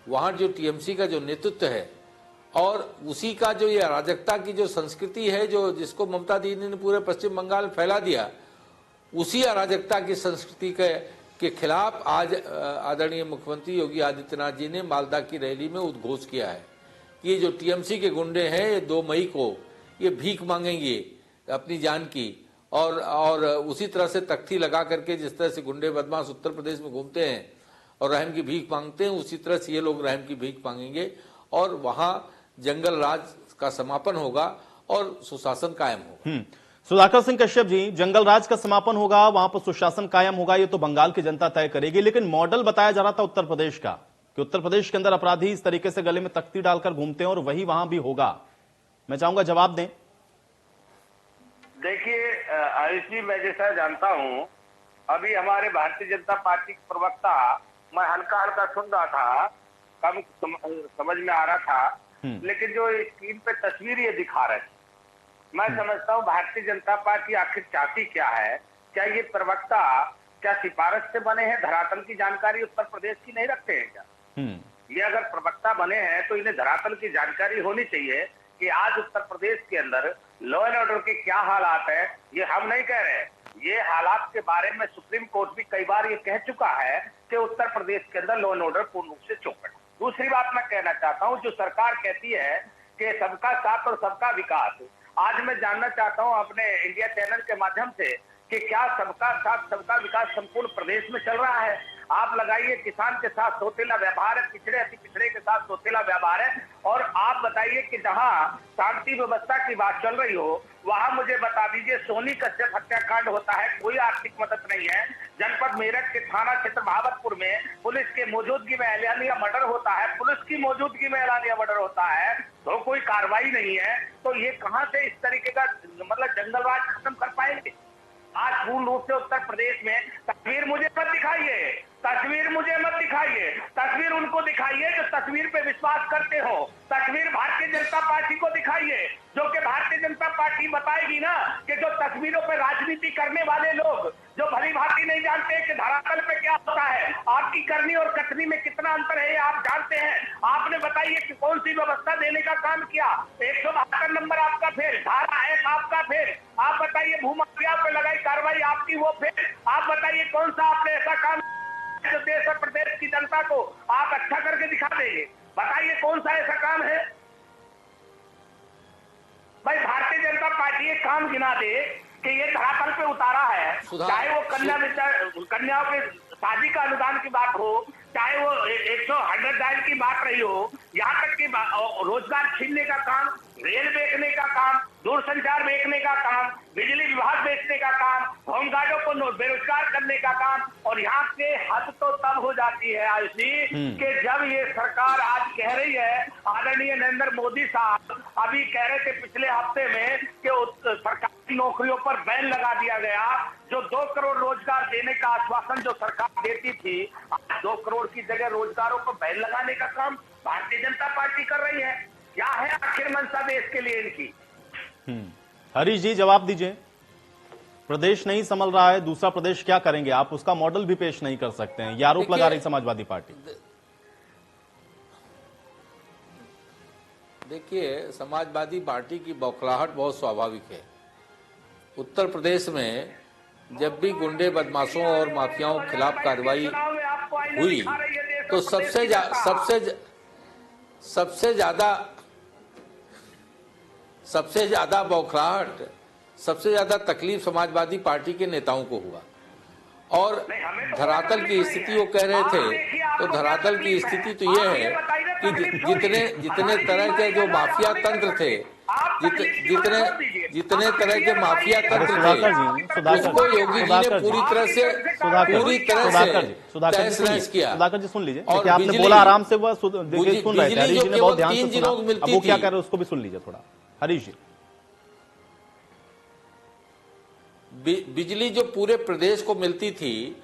वहां जो टीएमसी का जो नेतृत्व है और उसी का जो ये अराजकता की जो संस्कृति है, जो जिसको ममता दीदी ने पूरे पश्चिम बंगाल में फैला दिया, उसी अराजकता की संस्कृति के खिलाफ आज आदरणीय मुख्यमंत्री योगी आदित्यनाथ जी ने मालदा की रैली में उद्घोष किया है कि ये जो टीएमसी के गुंडे हैं, ये 2 मई को ये भीख मांगेंगे अपनी जान की। और उसी तरह से तख्ती लगा करके जिस तरह से गुंडे बदमाश उत्तर प्रदेश में घूमते हैं और रहम की भीख मांगते हैं, उसी तरह से ये लोग रहम की भीख मांगेंगे और वहां जंगल राज का समापन होगा और सुशासन कायम होगा। सुधाकर सिंह कश्यप जी, जंगल राज का समापन होगा, वहां पर सुशासन कायम होगा, ये तो बंगाल की जनता तय करेगी। लेकिन मॉडल बताया जा रहा था उत्तर प्रदेश का कि उत्तर प्रदेश के अंदर अपराधी इस तरीके से गले में तख्ती डालकर घूमते हैं और वही वहां भी होगा। मैं चाहूंगा जवाब दें। देखिए आयुष जी, मैं जैसा जानता हूं, अभी हमारे भारतीय जनता पार्टी के प्रवक्ता, मैं हल्का हल्का सुन रहा था, कम समझ में आ रहा था, लेकिन जो स्क्रीन पे तस्वीर ये दिखा रहे थे, मैं समझता हूँ भारतीय जनता पार्टी आखिर चाहती क्या है। क्या ये प्रवक्ता क्या सिफारिश से बने हैं? धरातल की जानकारी उत्तर प्रदेश की नहीं रखते हैं क्या? ये अगर प्रवक्ता बने हैं तो इन्हें धरातल की जानकारी होनी चाहिए कि आज उत्तर प्रदेश के अंदर लॉ एंड ऑर्डर के क्या हालात है। ये हम नहीं कह रहे, ये हालात के बारे में सुप्रीम कोर्ट भी कई बार ये कह चुका है कि उत्तर प्रदेश के अंदर लॉ एंड ऑर्डर पूर्ण रूप से चौपट। दूसरी बात मैं कहना चाहता हूं, जो सरकार कहती है कि सबका साथ और सबका विकास, आज मैं जानना चाहता हूं अपने इंडिया चैनल के माध्यम से कि क्या सबका साथ सबका विकास संपूर्ण प्रदेश में चल रहा है? आप लगाइए किसान के साथ सौतेला व्यवहार है, पिछड़े अति पिछड़े के साथ सौतेला व्यवहार है। और आप बताइए कि जहां शांति व्यवस्था की बात चल रही हो वहां मुझे बता दीजिए सोनी कश्यप हत्याकांड होता है, कोई आर्थिक मदद नहीं है। जनपद मेरठ के थाना क्षेत्र भावतपुर में पुलिस के मौजूदगी में एलानिया मर्डर होता है, पुलिस की मौजूदगी में एलानिया मर्डर होता है, तो कोई कार्रवाई नहीं है। तो ये कहां से इस तरीके का मतलब जंगलराज खत्म कर पाएंगे? आज पूर्ण रूप से उत्तर प्रदेश में तस्वीर मुझे मत दिखाइए, तस्वीर मुझे मत दिखाइए, तस्वीर उनको दिखाइए जो तस्वीर पे विश्वास करते हो। तस्वीर भारतीय जनता पार्टी को दिखाइए, जो कि भारतीय जनता पार्टी बताएगी ना कि जो तस्वीरों पे राजनीति करने वाले लोग जो भली भांति नहीं जानते कि धरातल पे क्या होता है, आपकी करनी और कथनी में कितना अंतर है, ये आप जानते हैं। आपने बताइए कि कौन सी व्यवस्था देने का काम किया, 172 नंबर आपका फेल, धारा 1 आपका फेल। आप बताइए भूमाफिया पे लगाई कार्रवाई आपकी, वो फेल। आप बताइए कौन सा आपने ऐसा काम जो देश और प्रदेश की जनता को आप अच्छा करके दिखा देंगे। बताइए कौन सा ऐसा काम है? भाई भारतीय जनता पार्टी एक काम गिना दे कि ये धरातल पे उतारा है, चाहे वो कन्याओं के शादी का अनुदान की बात हो, चाहे वो 100 डायल की बात रही हो, यहाँ तक कि रोजगार छीनने का काम, रेल बेचने का काम, दूरसंचार बेचने का काम, बिजली विभाग बेचने का काम, होमगार्डों को बेरोजगार करने का काम। और यहाँ के हद तो तब हो जाती है आयुष जी कि जब ये सरकार आज कह रही है, आदरणीय नरेंद्र मोदी साहब अभी कह रहे थे पिछले हफ्ते में कि सरकारी नौकरियों पर बैन लगा दिया गया, जो 2 करोड़ रोजगार देने का आश्वासन जो सरकार देती थी, 2 करोड़ की जगह रोजगारों पर बैन लगाने का काम भारतीय जनता पार्टी कर रही है। क्या है आखिर मंशा देश के लिए इनकी? हरीश जी जवाब दीजिए। प्रदेश नहीं संभल रहा है, दूसरा प्रदेश क्या करेंगे? आप उसका मॉडल भी पेश नहीं कर सकते हैं, ये आरोप लगा रही समाजवादी पार्टी। देखिए, समाजवादी पार्टी की बौखलाहट बहुत स्वाभाविक है। उत्तर प्रदेश में जब भी गुंडे, बदमाशों और माफियाओं के खिलाफ कार्रवाई हुई तो सबसे ज्यादा बौखलाहट, सबसे ज्यादा तकलीफ समाजवादी पार्टी के नेताओं को हुआ। और धरातल की स्थिति वो कह रहे थे, तो धरातल की स्थिति तो ये है कि जितने तरह के जो माफिया तंत्र थे, जितने तरह के माफिया तंत्र थे, उसको योगी जी ने पूरी तरह से तहस-नहस किया। सुधाकर जी सुन लीजिए, और आपने बोला आराम से, वह सुन रहे थे, हरीश जी ने बहुत ध्यान से सुना, अब वो क्या कह रहे हैं उसको भी सुन लीजिए थोड़ा। हरीश जी, बिजली जो पूरे प्रदेश को मिलती थी,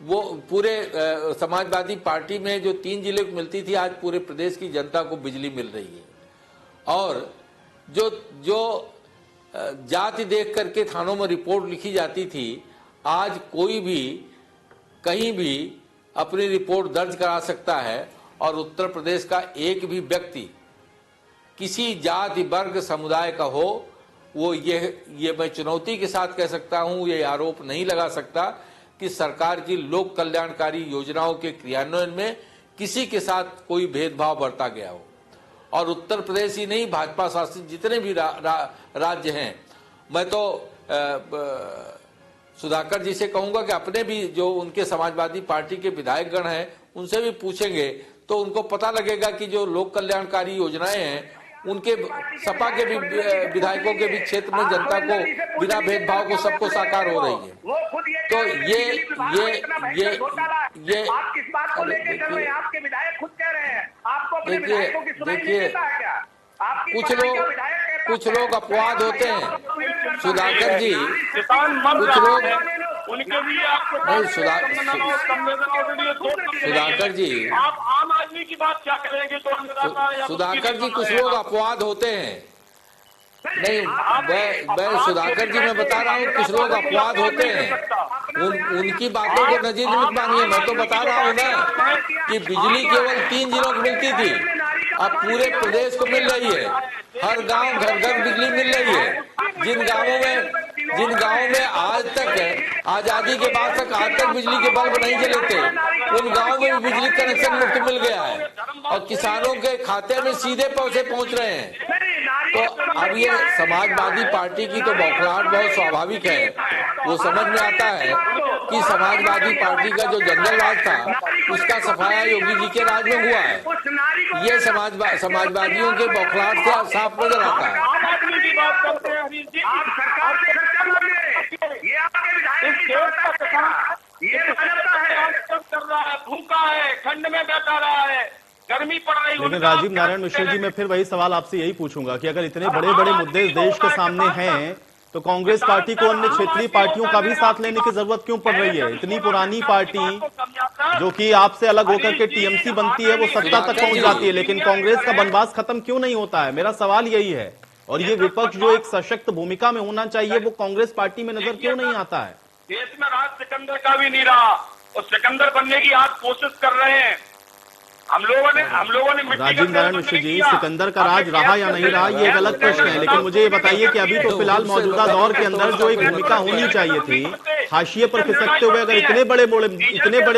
वो पूरे समाजवादी पार्टी में जो 3 जिले को मिलती थी, आज पूरे प्रदेश की जनता को बिजली मिल रही है। और जो जाति देख करके थानों में रिपोर्ट लिखी जाती थी, आज कोई भी कहीं भी अपनी रिपोर्ट दर्ज करा सकता है। और उत्तर प्रदेश का एक भी व्यक्ति किसी जाति, वर्ग, समुदाय का हो, वो ये मैं चुनौती के साथ कह सकता हूं, ये आरोप नहीं लगा सकता कि सरकार की लोक कल्याणकारी योजनाओं के क्रियान्वयन में किसी के साथ कोई भेदभाव बरता गया हो। और उत्तर प्रदेश ही नहीं, भाजपा शासित जितने भी राज्य हैं, मैं तो सुधाकर जी से कहूंगा कि अपने भी जो उनके समाजवादी पार्टी के विधायकगण हैं, उनसे भी पूछेंगे तो उनको पता लगेगा कि जो लोक कल्याणकारी योजनाएं हैं, उनके सपा के भी विधायकों के भी क्षेत्र में जनता को बिना भेदभाव को सबको साकार हो रही है। तो ये आप किस बात को लेकर कर रहे हैं? आपके विधायक खुद कह रहे हैं, आपको अपने विधायकों की सुनाई नहीं देता है क्या? कुछ लोग अपवाद होते हैं सुधाकर जी, कुछ लोग उनके लिए आपको नहीं, सुधाकर जी, आप आम आदमी की बात क्या करेंगे? तो सुधाकर जी, कुछ लोग अपवाद होते हैं। नहीं, मैं सुधाकर जी मैं बता रहा हूँ, कुछ लोग अपवाद होते हैं, उनकी बातों को नजीर मत मानिए। मैं तो बता रहा हूँ ना कि बिजली केवल 3 जिलों को मिलती थी, अब पूरे प्रदेश को मिल रही है। हर गांव घर घर बिजली मिल रही है। जिन गांवों में आज तक, आजादी के बाद तक आज तक बिजली के बल्ब नहीं जले थे, उन गांवों में भी बिजली कनेक्शन मुफ्त मिल गया है और किसानों के खाते में सीधे पैसे पहुंच रहे हैं। तो अब ये समाजवादी पार्टी की तो बौखलाहट बहुत स्वाभाविक है। वो समझ में आता है कि समाजवादी पार्टी का जो जंगल राज था, उसका सफाया योगी जी के राज में हुआ है। ये समाजवादियों के बौखलाहट से साफ नजर आता है। कर रहा है, भूखा है, ठंड में बैठा रहा है, गर्मी पड़ रही है। लेकिन राजीव नारायण मिश्र जी, मैं फिर वही सवाल आपसे यही पूछूंगा कि अगर इतने बड़े बड़े मुद्दे देश के सामने हैं, तो कांग्रेस पार्टी को अन्य क्षेत्रीय पार्टियों का भी साथ लेने की जरूरत क्यों पड़ रही है? इतनी पुरानी पार्टी जो कि आपसे अलग होकर के टीएमसी बनती है, वो सत्ता तक पहुंच जाती है, लेकिन कांग्रेस का बनवास खत्म क्यों नहीं होता है? मेरा सवाल यही है। और ये विपक्ष जो एक सशक्त भूमिका में होना चाहिए, वो कांग्रेस पार्टी में नजर क्यों नहीं आता है? देश में राज सिकंदर का भी नहीं रहा, और सिकंदर बनने की आज कोशिश कर रहे हैं। हम लोगों ने राजीव नारायण मिश्र जी, सिकंदर का राज रहा या नहीं रहा, ये एक अलग प्रश्न है, लेकिन मुझे ये बताइए कि अभी तो फिलहाल मौजूदा दौर के अंदर जो एक भूमिका होनी चाहिए थी, हाशिए पर खिसकते हुए अगर इतने बड़े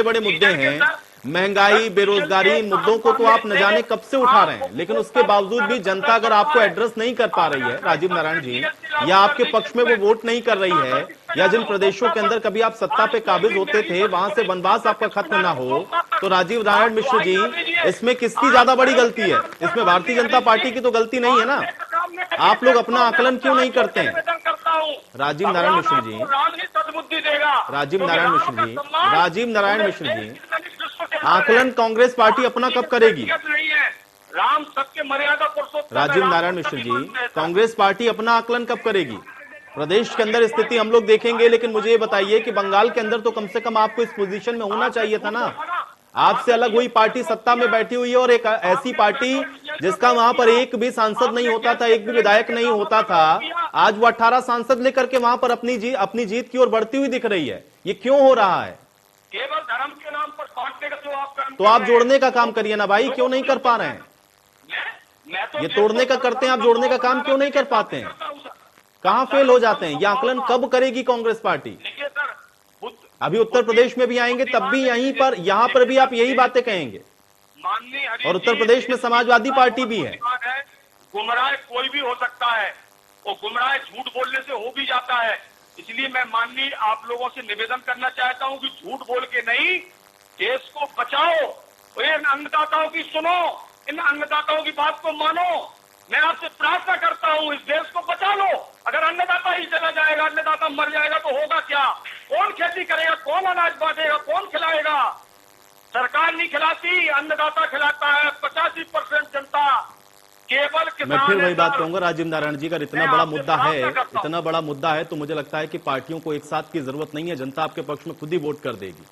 बड़े मुद्दे हैं, महंगाई, बेरोजगारी, इन मुद्दों को तो आप न जाने कब से उठा रहे हैं, लेकिन उसके बावजूद भी जनता अगर आपको एड्रेस नहीं कर पा रही है राजीव नारायण जी, या आपके पक्ष में वो वोट नहीं कर रही है, या जिन प्रदेशों के अंदर कभी आप सत्ता पे काबिज होते थे वहां से वनवास आपका खत्म ना हो, तो राजीव नारायण मिश्र जी, इसमें किसकी ज्यादा बड़ी गलती है? इसमें भारतीय जनता पार्टी की तो गलती नहीं है ना? आप लोग अपना आकलन क्यों नहीं करते हैं? राजीव नारायण मिश्र जी, राजीव नारायण मिश्र जी, राजीव नारायण मिश्र जी, आकलन कांग्रेस पार्टी अपना कब करेगी? राम सत्य मर्यादा पुरुषोत्तम। राजीव नारायण मिश्र जी, कांग्रेस पार्टी अपना आकलन कब करेगी? प्रदेश के अंदर स्थिति हम लोग देखेंगे, लेकिन मुझे ये बताइए कि बंगाल के अंदर तो कम से कम आपको इस पोजीशन में होना चाहिए था ना। आपसे अलग हुई पार्टी सत्ता में बैठी हुई है, और एक ऐसी पार्टी जिसका वहां पर एक भी सांसद नहीं होता था, एक भी विधायक नहीं होता था, आज वो 18 सांसद लेकर के वहां पर अपनी जीत की ओर बढ़ती हुई दिख रही है। ये क्यों हो रहा है? केवल धर्म के नाम पर बांटने का जो आप तो आप जोड़ने का काम करिए ना भाई, क्यों नहीं कर पा रहे हैं? ये तोड़ने का करते हैं, आप जोड़ने का काम क्यों नहीं कर पाते हैं? कहां फेल हो जाते हैं? ये आकलन कब करेगी कांग्रेस पार्टी? अभी उत्तर प्रदेश में भी आएंगे, तब भी यहां पर भी आप यही बातें कहेंगे, और उत्तर प्रदेश में समाजवादी पार्टी भी है। गुमराह कोई भी हो सकता है, और गुमराह झूठ बोलने से हो भी जाता है। इसलिए मैं माननीय आप लोगों से निवेदन करना चाहता हूं कि झूठ बोल के नहीं, देश को बचाओ, और इन अन्नदाताओं की सुनो, इन अन्नदाताओं की बात को मानो। मैं आपसे प्रार्थना करता हूं, इस देश को बचा लो। अगर अन्नदाता ही चला जाएगा, अन्नदाता मर जाएगा, तो होगा क्या? कौन खेती करेगा? कौन अनाज बांटेगा? कौन खिलाएगा? सरकार नहीं खिलाती, अन्नदाता खिलाता है। 85% जनता केवल किसान। मैं फिर वही बात कहूंगा राजीव नारायण जी, अगर इतना बड़ा मुद्दा है तो मुझे लगता है कि पार्टियों को एक साथ की जरूरत नहीं है। जनता आपके पक्ष में खुद ही वोट कर देगी।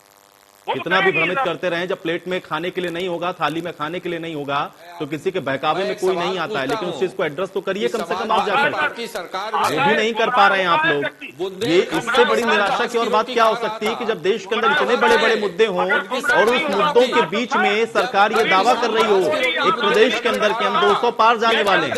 कितना भी भ्रमित करते रहे, जब प्लेट में खाने के लिए नहीं होगा, थाली में खाने के लिए नहीं होगा, तो किसी के बहकावे में कोई नहीं आता है। लेकिन उस चीज को एड्रेस तो करिए कम से कम आप जाकर। सरकार वो भी नहीं कर पा रहे हैं आप लोग। ये इससे बड़ी निराशा की और बात क्या हो सकती है कि जब देश के अंदर इतने बड़े बड़े मुद्दे हों और उस मुद्दों के बीच में सरकार ये दावा कर रही हो एक प्रदेश के अंदर कि हम 200 पार जाने वाले हैं,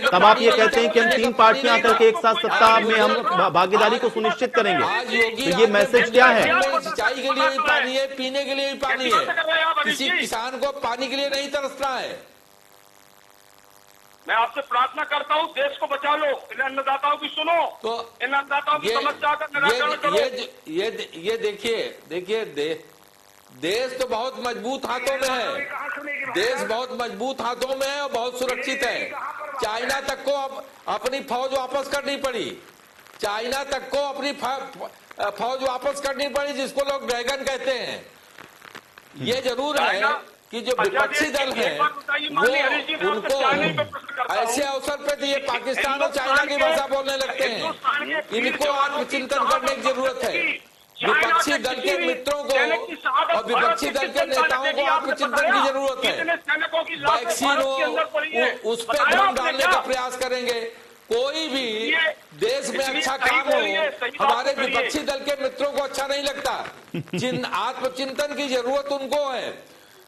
तब आप ये कहते हैं कि हम 3 पार्टियां आकर के एक साथ सत्ता में हम भागीदारी को सुनिश्चित करेंगे। तो ये मैसेज क्या है? सिंचाई के लिए भी पानी है, पीने के लिए भी पानी है, किसी किसान को पानी के लिए नहीं तरसना है। मैं आपसे प्रार्थना करता हूं, देश को बचा लो, इन अन्नदाताओं की सुनो, तो इन अन्नदाताओं की समस्या का निराकरण करो। ये देखिए देश तो बहुत मजबूत हाथों में है, देश बहुत मजबूत हाथों में है और बहुत सुरक्षित है। चाइना तक को अब अपनी फौज वापस करनी पड़ी, चाइना तक को अपनी फौज वापस करनी पड़ी, जिसको लोग ड्रैगन कहते हैं। ये जरूर है कि जो विपक्षी दल है वो उनको ऐसे अवसर पे तो ये पाकिस्तान और चाइना की भाषा बोलने लगते हैं। इनको आत्मचिंतन करने की जरूरत है। विपक्षी दल के मित्रों को और विपक्षी दल के नेताओं को आत्मचिंतन की जरूरत है। वैक्सीन हो उस पर भ्रम डालने का प्रयास करेंगे। कोई भी देश में अच्छा काम हो, हमारे विपक्षी दल के मित्रों को अच्छा नहीं लगता। आत्मचिंतन की जरूरत उनको है।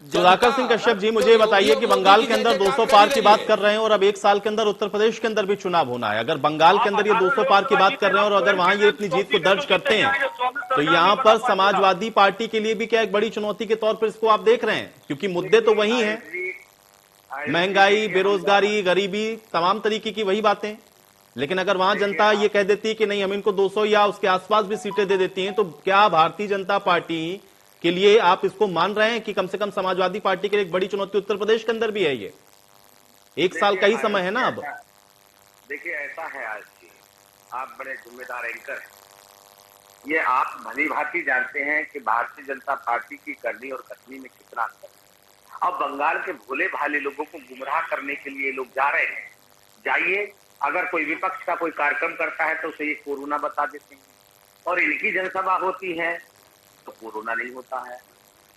सुधाकर सिंह कश्यप जी, मुझे बताइए कि बंगाल के अंदर 200 पार की बात कर रहे हैं और अब 1 साल के अंदर उत्तर प्रदेश के अंदर भी चुनाव होना है। अगर बंगाल के अंदर ये 200 पार की बात कर रहे हैं और अगर वहां ये अपनी जीत को दर्ज करते हैं, तो यहाँ पर समाजवादी पार्टी के लिए भी क्या एक बड़ी चुनौती के तौर पर इसको आप देख रहे हैं? क्योंकि मुद्दे तो वही हैं, महंगाई, बेरोजगारी, गरीबी, तमाम तरीके की वही बातें। लेकिन अगर वहां जनता ये कह देती है कि नहीं, हम इनको 200 या उसके आसपास भी सीटें दे देती हैं, तो क्या भारतीय जनता पार्टी के लिए आप इसको मान रहे हैं कि कम से कम समाजवादी पार्टी के लिए एक बड़ी चुनौती उत्तर प्रदेश के अंदर भी है? ये 1 साल का ही समय है ना अब। देखिए, ऐसा है आज की, आप बड़े जिम्मेदार एंकर हैं। ये आप भली भांति जानते हैं कि भारतीय जनता पार्टी की करनी और कथनी में कितना अंतर है। अब बंगाल के भोले भाले लोगों को गुमराह करने के लिए लोग जा रहे हैं। जाइए, अगर कोई विपक्ष का कोई कार्यक्रम करता है तो उसे ये कोरोना बता देते हैं, और इनकी जनसभा होती है तो कोरोना नहीं होता है।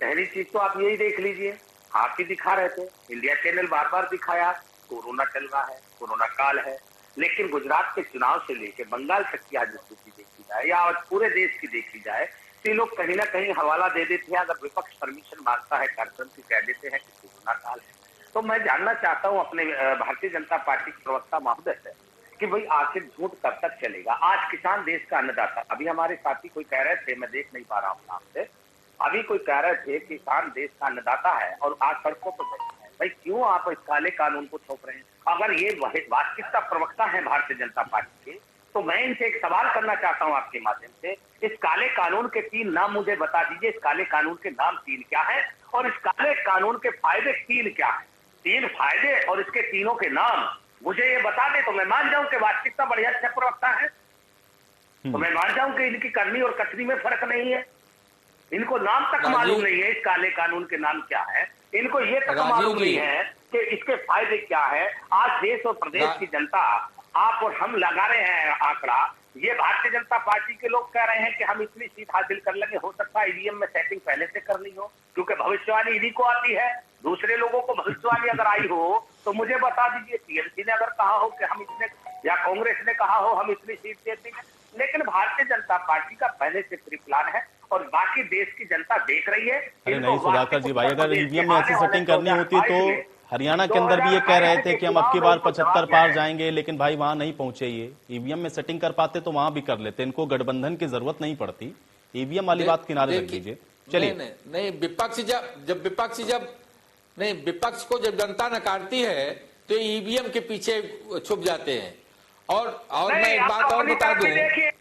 पहली चीज तो आप यही देख लीजिए, आप ही दिखा रहे थे, इंडिया चैनल बार बार दिखाया कोरोना चल रहा है, कोरोना काल है। लेकिन गुजरात के चुनाव से लेकर बंगाल तक की आज स्थिति देखी जाए या आज पूरे देश की देखी जाए, तो लोग कहीं ना कहीं हवाला दे देते हैं। अगर विपक्ष परमिशन मांगता है कार्यक्रम की, कह देते हैं कि कोरोना काल है। तो मैं जानना चाहता हूं अपने भारतीय जनता पार्टी के प्रवक्ता महोदय से कि भाई आखिर झूठ कब तक चलेगा? आज किसान देश का अन्नदाता, अभी हमारे साथी कोई कह रहे थे, मैं देख नहीं पा रहा हूँ नाम से, अभी कोई कह रहे थे किसान देश का अन्नदाता है और आज सड़कों पर बैठे हैं। भाई क्यों आप इस काले कानून को थोप रहे हैं? अगर ये वास्तविकता प्रवक्ता है भारतीय जनता पार्टी के, तो मैं इनसे एक सवाल करना चाहता हूं आपके माध्यम से। इस काले कानून के 3 नाम मुझे बता दीजिए। इस काले कानून के नाम 3 क्या है और इस काले कानून के फायदे 3 क्या है? 3 फायदे और इसके तीनों के नाम मुझे ये बता दे तो मैं मान जाऊं कि वास्तविकता बढ़िया अच्छा प्रवक्ता है, तो मैं मान जाऊं कि इनकी करनी और कथनी में फर्क नहीं है। इनको नाम तक मालूम नहीं है इस काले कानून के नाम क्या है, इनको ये तक मालूम नहीं है कि इसके फायदे क्या है। आज देश और प्रदेश की जनता, आप और हम लगा रहे हैं आंकड़ा, ये भारतीय जनता पार्टी के लोग कह रहे हैं कि हम इतनी सीट हासिल कर लेंगे। हो सकता है ईवीएम में सेटिंग पहले से करनी हो, क्योंकि भविष्यवाणी इन्हीं को आती है। दूसरे लोगों को भविष्यवाणी अगर आई हो तो मुझे बता दीजिए। टीएमसी ने अगर कहा हो कि हम इतने, या कांग्रेस ने कहा हो हम इतनी सीट दे देंगे, लेकिन भारतीय जनता पार्टी का पहले से प्री प्लान है और बाकी देश की जनता देख रही है। अरे नहीं सुधाकर जी भाई, अगर ईवीएम में ऐसी सेटिंग करनी होती तो हरियाणा के अंदर भी ये कह रहे थे कि हम अब की बार 75 पार जाएंगे, लेकिन भाई वहां नहीं पहुंचे। ये ईवीएम में सेटिंग कर पाते तो वहां भी कर लेते, इनको गठबंधन की जरूरत नहीं पड़ती। ईवीएम वाली बात किनारे रख दीजिए। चलिए नहीं विपक्ष को जब जनता नकारती है तो ईवीएम के पीछे छुप जाते हैं। और मैं एक बात और बता दूं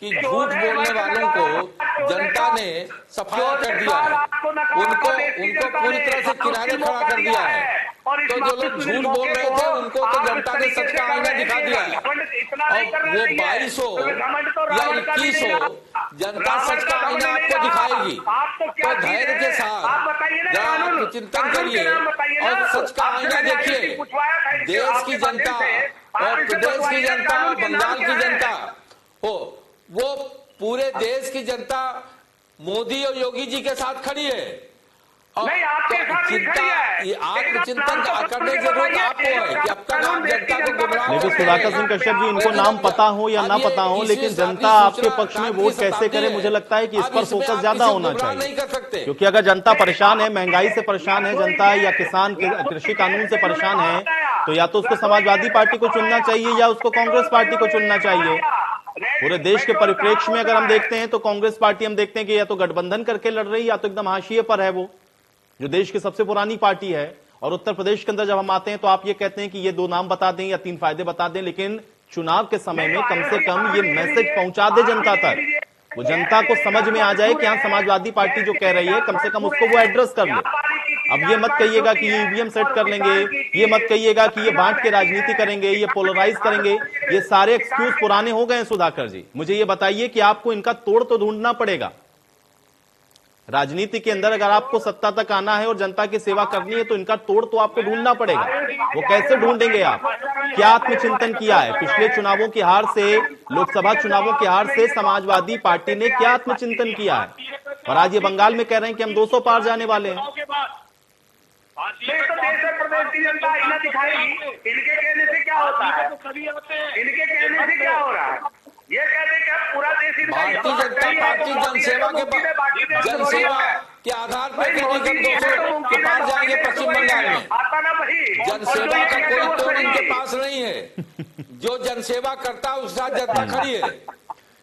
कि झूठ बोलने वालों को जनता ने सफाया कर दिया है, उनको पूरी तरह से किनारे खड़ा कर दिया है। तो जो लोग झूठ बोल रहे थे उनको तो जनता ने सच का आईना दिखा दिया है, और वो 22 हो या 21 हो, जनता सच का आईना आपको दिखाएगी। तो धैर्य के साथ जरा आत्मचिंतन करिए और सच का आईना देखिए। देश की जनता और प्रदेश की जनता और बंगाल की जनता हो, वो पूरे देश की जनता मोदी और योगी जी के साथ खड़ी है। नहीं, आपके साथ चिंता, ये आत्मचिंतन करने की जरूरत आपको है कि अब तक आप जनता को गुमराह। लेकिन सुधाकर सिंह कश्यप जी, इनको नाम पता हो या ना पता हो, लेकिन जनता आपके पक्ष में वोट कैसे करे, मुझे लगता है कि इस पर फोकस ज्यादा होना चाहिए। क्योंकि अगर जनता परेशान है, महंगाई से परेशान है जनता, या किसान कृषि कानून से परेशान है, तो या तो उसको समाजवादी पार्टी को चुनना चाहिए या उसको कांग्रेस पार्टी को चुनना चाहिए। पूरे देश के परिप्रेक्ष्य में अगर हम देखते हैं तो कांग्रेस पार्टी हम देखते हैं कि या तो गठबंधन करके लड़ रही है या तो एकदम हाशिए पर है, वो जो देश की सबसे पुरानी पार्टी है। और उत्तर प्रदेश के अंदर जब हम आते हैं तो आप ये कहते हैं कि ये 2 नाम बता दें या 3 फायदे बता दें, लेकिन चुनाव के समय में कम से कम ये मैसेज पहुंचा दे जनता तक, वो जनता को समझ में आ जाए कि हाँ समाजवादी पार्टी जो कह रही है कम से कम उसको वो एड्रेस कर ले। अब ये मत कहिएगा कि ये ईवीएम सेट कर लेंगे, ये मत कहिएगा कि ये बांट के राजनीति करेंगे, ये पोलराइज करेंगे, ये सारे एक्सक्यूज पुराने हो गए। सुधाकर जी मुझे ये बताइए कि आपको इनका तोड़ तो ढूंढना पड़ेगा। राजनीति के अंदर अगर आपको सत्ता तक आना है और जनता की सेवा करनी है तो इनका तोड़ तो आपको ढूंढना पड़ेगा। वो कैसे ढूंढेंगे आप? क्या आत्मचिंतन किया है पिछले चुनावों की हार से, लोकसभा चुनावों की हार से समाजवादी पार्टी ने क्या आत्मचिंतन किया है? और आज ये बंगाल में कह रहे हैं कि हम 200 पार जाने वाले हैं। तो देश और प्रदेश की जनता आईना दिखाएगी। इनके कहने से क्या होता है? इनके कहने से क्या हो रहा है? ये कहते कि पूरा देश भारतीय जनता पार्टी जनसेवा के आधार पर 200 के पार जाएंगे पश्चिम बंगाल में। जनसेवा का कोई तोड़ इनके पास नहीं है। जो जनसेवा करता है उसके साथ जनता खड़ी है।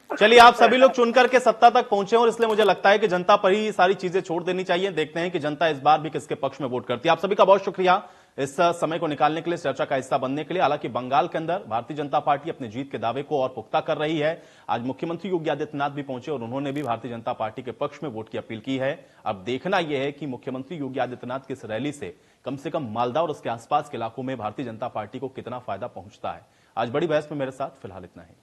चलिए, आप सभी लोग चुनकर के सत्ता तक पहुंचे और इसलिए मुझे लगता है कि जनता पर ही सारी चीजें छोड़ देनी चाहिए। देखते हैं कि जनता इस बार भी किसके पक्ष में वोट करती है। आप सभी का बहुत शुक्रिया इस समय को निकालने के लिए, चर्चा का हिस्सा बनने के लिए। हालांकि बंगाल के अंदर भारतीय जनता पार्टी अपनी जीत के दावे को और पुख्ता कर रही है। आज मुख्यमंत्री योगी आदित्यनाथ भी पहुंचे और उन्होंने भी भारतीय जनता पार्टी के पक्ष में वोट की अपील की है। अब देखना यह है कि मुख्यमंत्री योगी आदित्यनाथ की इस रैली से कम मालदा और उसके आसपास के इलाकों में भारतीय जनता पार्टी को कितना फायदा पहुंचता है। आज बड़ी बहस में मेरे साथ फिलहाल इतना ही।